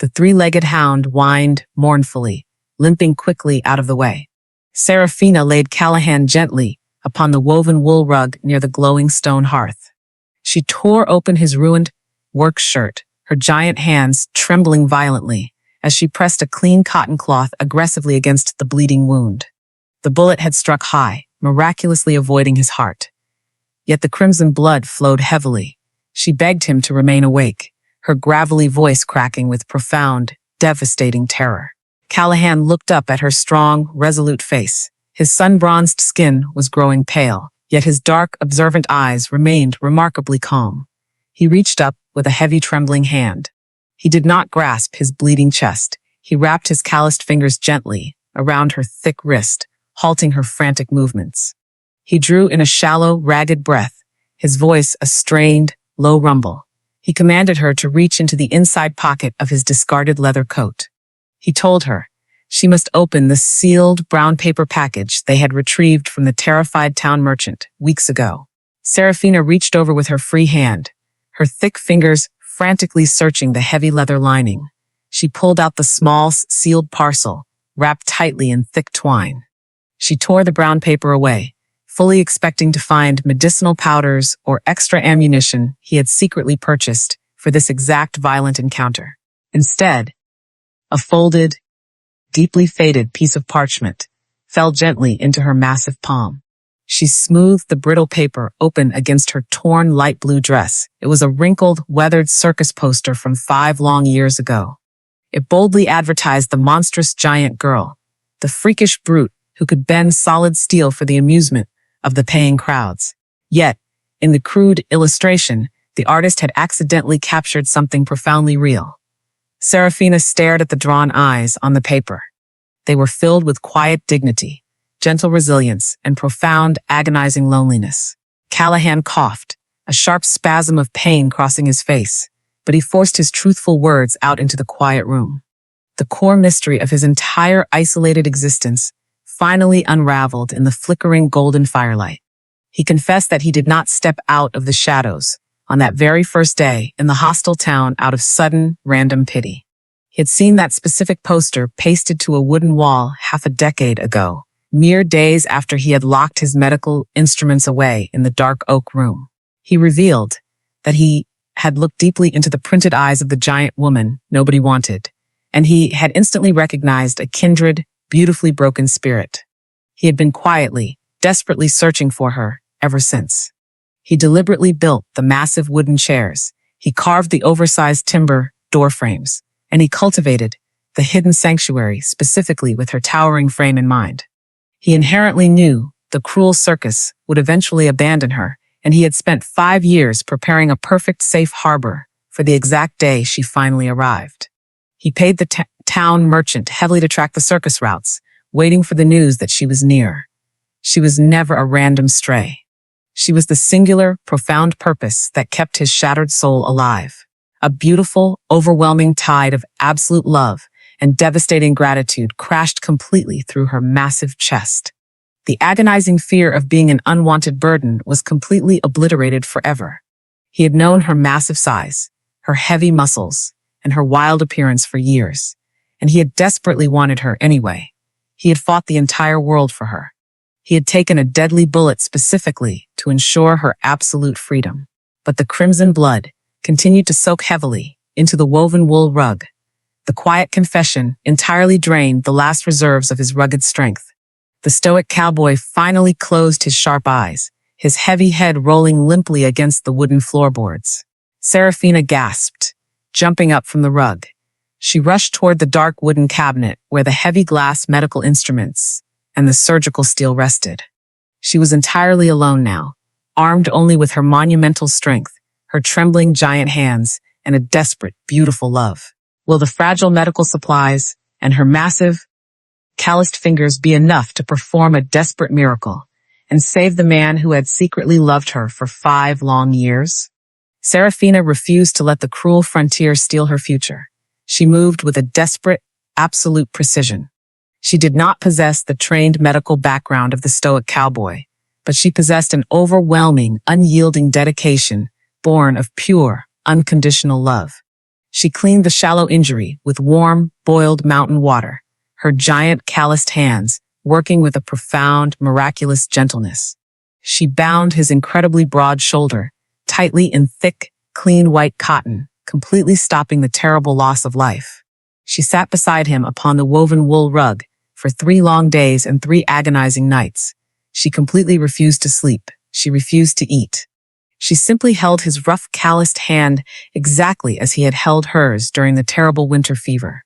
The three-legged hound whined mournfully, limping quickly out of the way. Seraphina laid Callahan gently upon the woven wool rug near the glowing stone hearth. She tore open his ruined work shirt, her giant hands trembling violently as she pressed a clean cotton cloth aggressively against the bleeding wound. The bullet had struck high, miraculously avoiding his heart. Yet the crimson blood flowed heavily. She begged him to remain awake, her gravelly voice cracking with profound, devastating terror. Callahan looked up at her strong, resolute face. His sun-bronzed skin was growing pale, yet his dark, observant eyes remained remarkably calm. He reached up with a heavy, trembling hand. He did not grasp his bleeding chest. He wrapped his calloused fingers gently around her thick wrist, halting her frantic movements. He drew in a shallow, ragged breath, his voice a strained, low rumble. He commanded her to reach into the inside pocket of his discarded leather coat. He told her she must open the sealed brown paper package they had retrieved from the terrified town merchant weeks ago. Seraphina reached over with her free hand, her thick fingers frantically searching the heavy leather lining. She pulled out the small, sealed parcel, wrapped tightly in thick twine. She tore the brown paper away, fully expecting to find medicinal powders or extra ammunition he had secretly purchased for this exact violent encounter. Instead, a folded, deeply faded piece of parchment fell gently into her massive palm. She smoothed the brittle paper open against her torn light blue dress. It was a wrinkled, weathered circus poster from 5 long years ago. It boldly advertised the monstrous giant girl, the freakish brute who could bend solid steel for the amusement of the paying crowds. Yet, in the crude illustration, the artist had accidentally captured something profoundly real. Seraphina stared at the drawn eyes on the paper. They were filled with quiet dignity, gentle resilience, and profound, agonizing loneliness. Callahan coughed, a sharp spasm of pain crossing his face, but he forced his truthful words out into the quiet room. The core mystery of his entire isolated existence finally unraveled in the flickering golden firelight. He confessed that he did not step out of the shadows on that very first day in the hostile town out of sudden, random pity. He had seen that specific poster pasted to a wooden wall half a decade ago, mere days after he had locked his medical instruments away in the dark oak room. He revealed that he had looked deeply into the printed eyes of the giant woman nobody wanted, and he had instantly recognized a kindred, beautifully broken spirit. He had been quietly, desperately searching for her ever since. He deliberately built the massive wooden chairs, he carved the oversized timber door frames, and he cultivated the hidden sanctuary specifically with her towering frame in mind. He inherently knew the cruel circus would eventually abandon her, and he had spent 5 years preparing a perfect safe harbor for the exact day she finally arrived. He paid the town merchant heavily to track the circus routes, waiting for the news that she was near. She was never a random stray. She was the singular, profound purpose that kept his shattered soul alive. A beautiful, overwhelming tide of absolute love and devastating gratitude crashed completely through her massive chest. The agonizing fear of being an unwanted burden was completely obliterated forever. He had known her massive size, her heavy muscles, and her wild appearance for years, and he had desperately wanted her anyway. He had fought the entire world for her. He had taken a deadly bullet specifically to ensure her absolute freedom. But the crimson blood continued to soak heavily into the woven wool rug. The quiet confession entirely drained the last reserves of his rugged strength. The stoic cowboy finally closed his sharp eyes, his heavy head rolling limply against the wooden floorboards. Seraphina gasped, jumping up from the rug. She rushed toward the dark wooden cabinet where the heavy glass medical instruments and the surgical steel rested. She was entirely alone now, armed only with her monumental strength, her trembling giant hands, and a desperate, beautiful love. Will the fragile medical supplies and her massive, calloused fingers be enough to perform a desperate miracle and save the man who had secretly loved her for 5 long years? Seraphina refused to let the cruel frontier steal her future. She moved with a desperate, absolute precision. She did not possess the trained medical background of the stoic cowboy, but she possessed an overwhelming, unyielding dedication born of pure, unconditional love. She cleaned the shallow injury with warm, boiled mountain water, her giant calloused hands working with a profound, miraculous gentleness. She bound his incredibly broad shoulder tightly in thick, clean white cotton, completely stopping the terrible loss of life. She sat beside him upon the woven wool rug for 3 long days and 3 agonizing nights. She completely refused to sleep. She refused to eat. She simply held his rough, calloused hand exactly as he had held hers during the terrible winter fever.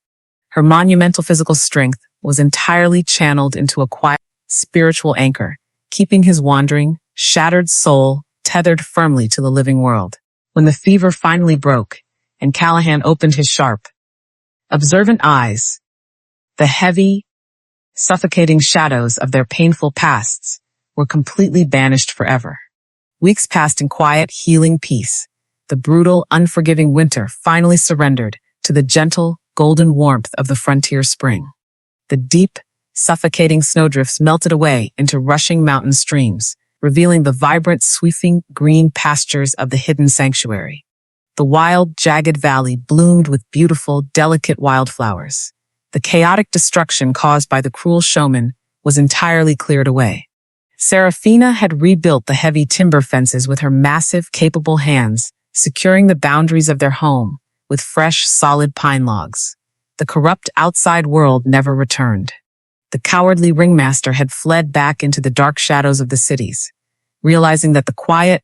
Her monumental physical strength was entirely channeled into a quiet, spiritual anchor, keeping his wandering, shattered soul tethered firmly to the living world. When the fever finally broke, and Callahan opened his sharp, observant eyes, the heavy, suffocating shadows of their painful pasts were completely banished forever. Weeks passed in quiet, healing peace. The brutal, unforgiving winter finally surrendered to the gentle, golden warmth of the frontier spring. The deep, suffocating snowdrifts melted away into rushing mountain streams, revealing the vibrant, sweeping green pastures of the hidden sanctuary. The wild, jagged valley bloomed with beautiful, delicate wildflowers. The chaotic destruction caused by the cruel showman was entirely cleared away. Seraphina had rebuilt the heavy timber fences with her massive, capable hands, securing the boundaries of their home with fresh, solid pine logs. The corrupt outside world never returned. The cowardly ringmaster had fled back into the dark shadows of the cities, realizing that the quiet,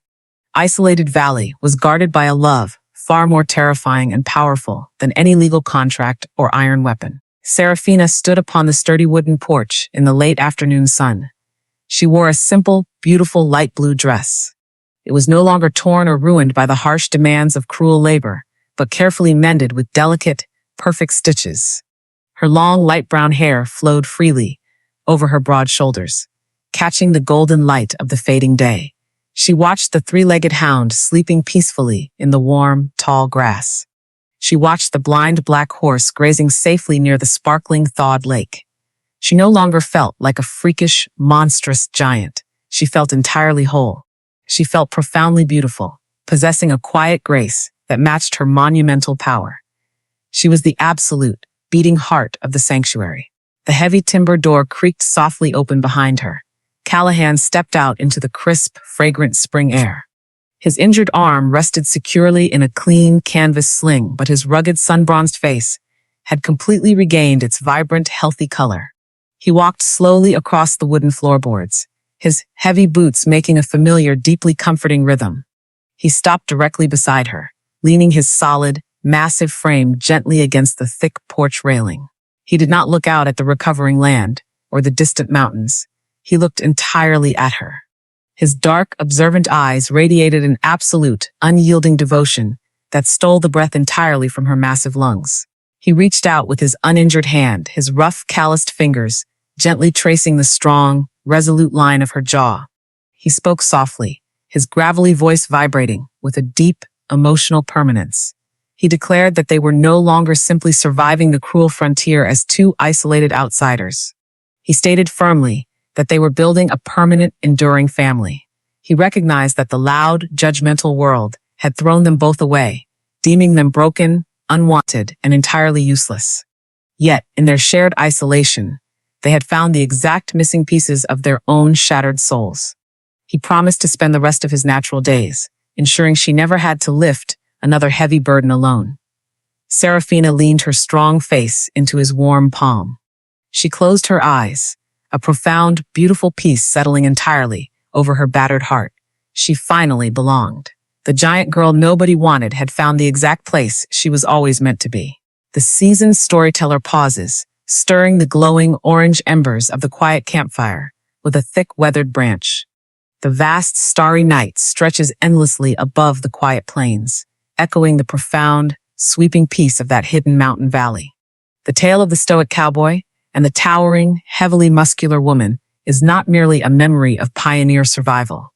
isolated valley was guarded by a love far more terrifying and powerful than any legal contract or iron weapon. Seraphina stood upon the sturdy wooden porch in the late afternoon sun. She wore a simple, beautiful light blue dress. It was no longer torn or ruined by the harsh demands of cruel labor, but carefully mended with delicate, perfect stitches. Her long, light brown hair flowed freely over her broad shoulders, catching the golden light of the fading day. She watched the 3-legged hound sleeping peacefully in the warm, tall grass. She watched the blind black horse grazing safely near the sparkling, thawed lake. She no longer felt like a freakish, monstrous giant. She felt entirely whole. She felt profoundly beautiful, possessing a quiet grace that matched her monumental power. She was the absolute, beating heart of the sanctuary. The heavy timber door creaked softly open behind her. Callahan stepped out into the crisp, fragrant spring air. His injured arm rested securely in a clean canvas sling, but his rugged, sun-bronzed face had completely regained its vibrant, healthy color. He walked slowly across the wooden floorboards, his heavy boots making a familiar, deeply comforting rhythm. He stopped directly beside her, leaning his solid, massive frame gently against the thick porch railing. He did not look out at the recovering land or the distant mountains. He looked entirely at her. His dark, observant eyes radiated an absolute, unyielding devotion that stole the breath entirely from her massive lungs. He reached out with his uninjured hand, his rough, calloused fingers gently tracing the strong, resolute line of her jaw. He spoke softly, his gravelly voice vibrating with a deep, emotional permanence. He declared that they were no longer simply surviving the cruel frontier as two isolated outsiders. He stated firmly that they were building a permanent, enduring family. He recognized that the loud, judgmental world had thrown them both away, deeming them broken, unwanted, and entirely useless. Yet, in their shared isolation, they had found the exact missing pieces of their own shattered souls. He promised to spend the rest of his natural days, ensuring she never had to lift another heavy burden alone. Seraphina leaned her strong face into his warm palm. She closed her eyes, a profound, beautiful peace settling entirely over her battered heart. She finally belonged. The giant girl nobody wanted had found the exact place she was always meant to be. The seasoned storyteller pauses, stirring the glowing orange embers of the quiet campfire with a thick weathered branch. The vast starry night stretches endlessly above the quiet plains, echoing the profound, sweeping peace of that hidden mountain valley. The tale of the stoic cowboy and the towering, heavily muscular woman is not merely a memory of pioneer survival.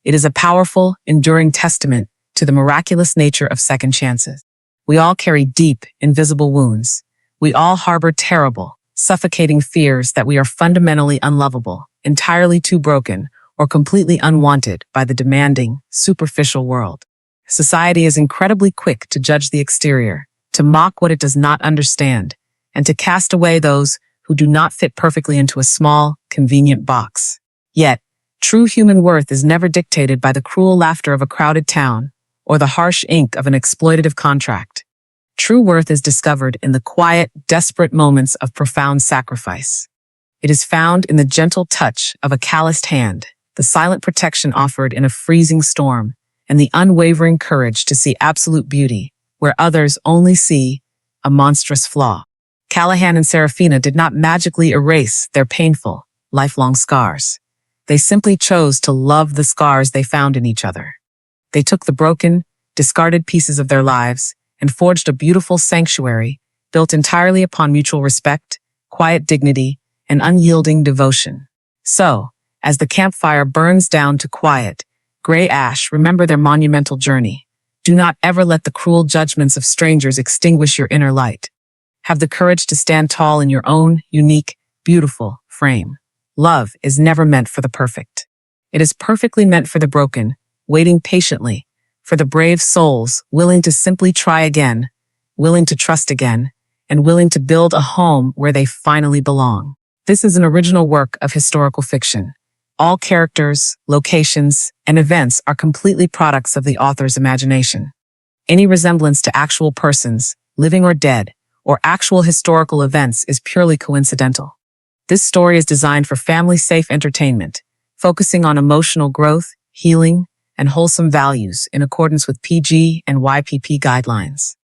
It is a powerful, enduring testament to the miraculous nature of second chances. We all carry deep, invisible wounds. We all harbor terrible, suffocating fears that we are fundamentally unlovable, entirely too broken, or completely unwanted by the demanding, superficial world. Society is incredibly quick to judge the exterior, to mock what it does not understand, and to cast away those who do not fit perfectly into a small, convenient box. Yet, true human worth is never dictated by the cruel laughter of a crowded town or the harsh ink of an exploitative contract. True worth is discovered in the quiet, desperate moments of profound sacrifice. It is found in the gentle touch of a calloused hand, the silent protection offered in a freezing storm, and the unwavering courage to see absolute beauty where others only see a monstrous flaw. Callahan and Seraphina did not magically erase their painful, lifelong scars. They simply chose to love the scars they found in each other. They took the broken, discarded pieces of their lives and forged a beautiful sanctuary built entirely upon mutual respect, quiet dignity, and unyielding devotion. So, as the campfire burns down to quiet, gray ash, remember their monumental journey. Do not ever let the cruel judgments of strangers extinguish your inner light. Have the courage to stand tall in your own unique, beautiful frame. Love is never meant for the perfect. It is perfectly meant for the broken, waiting patiently, for the brave souls willing to simply try again, willing to trust again, and willing to build a home where they finally belong. This is an original work of historical fiction. All characters, locations, and events are completely products of the author's imagination. Any resemblance to actual persons, living or dead, or actual historical events is purely coincidental. This story is designed for family-safe entertainment, focusing on emotional growth, healing, and wholesome values in accordance with PG and YPP guidelines.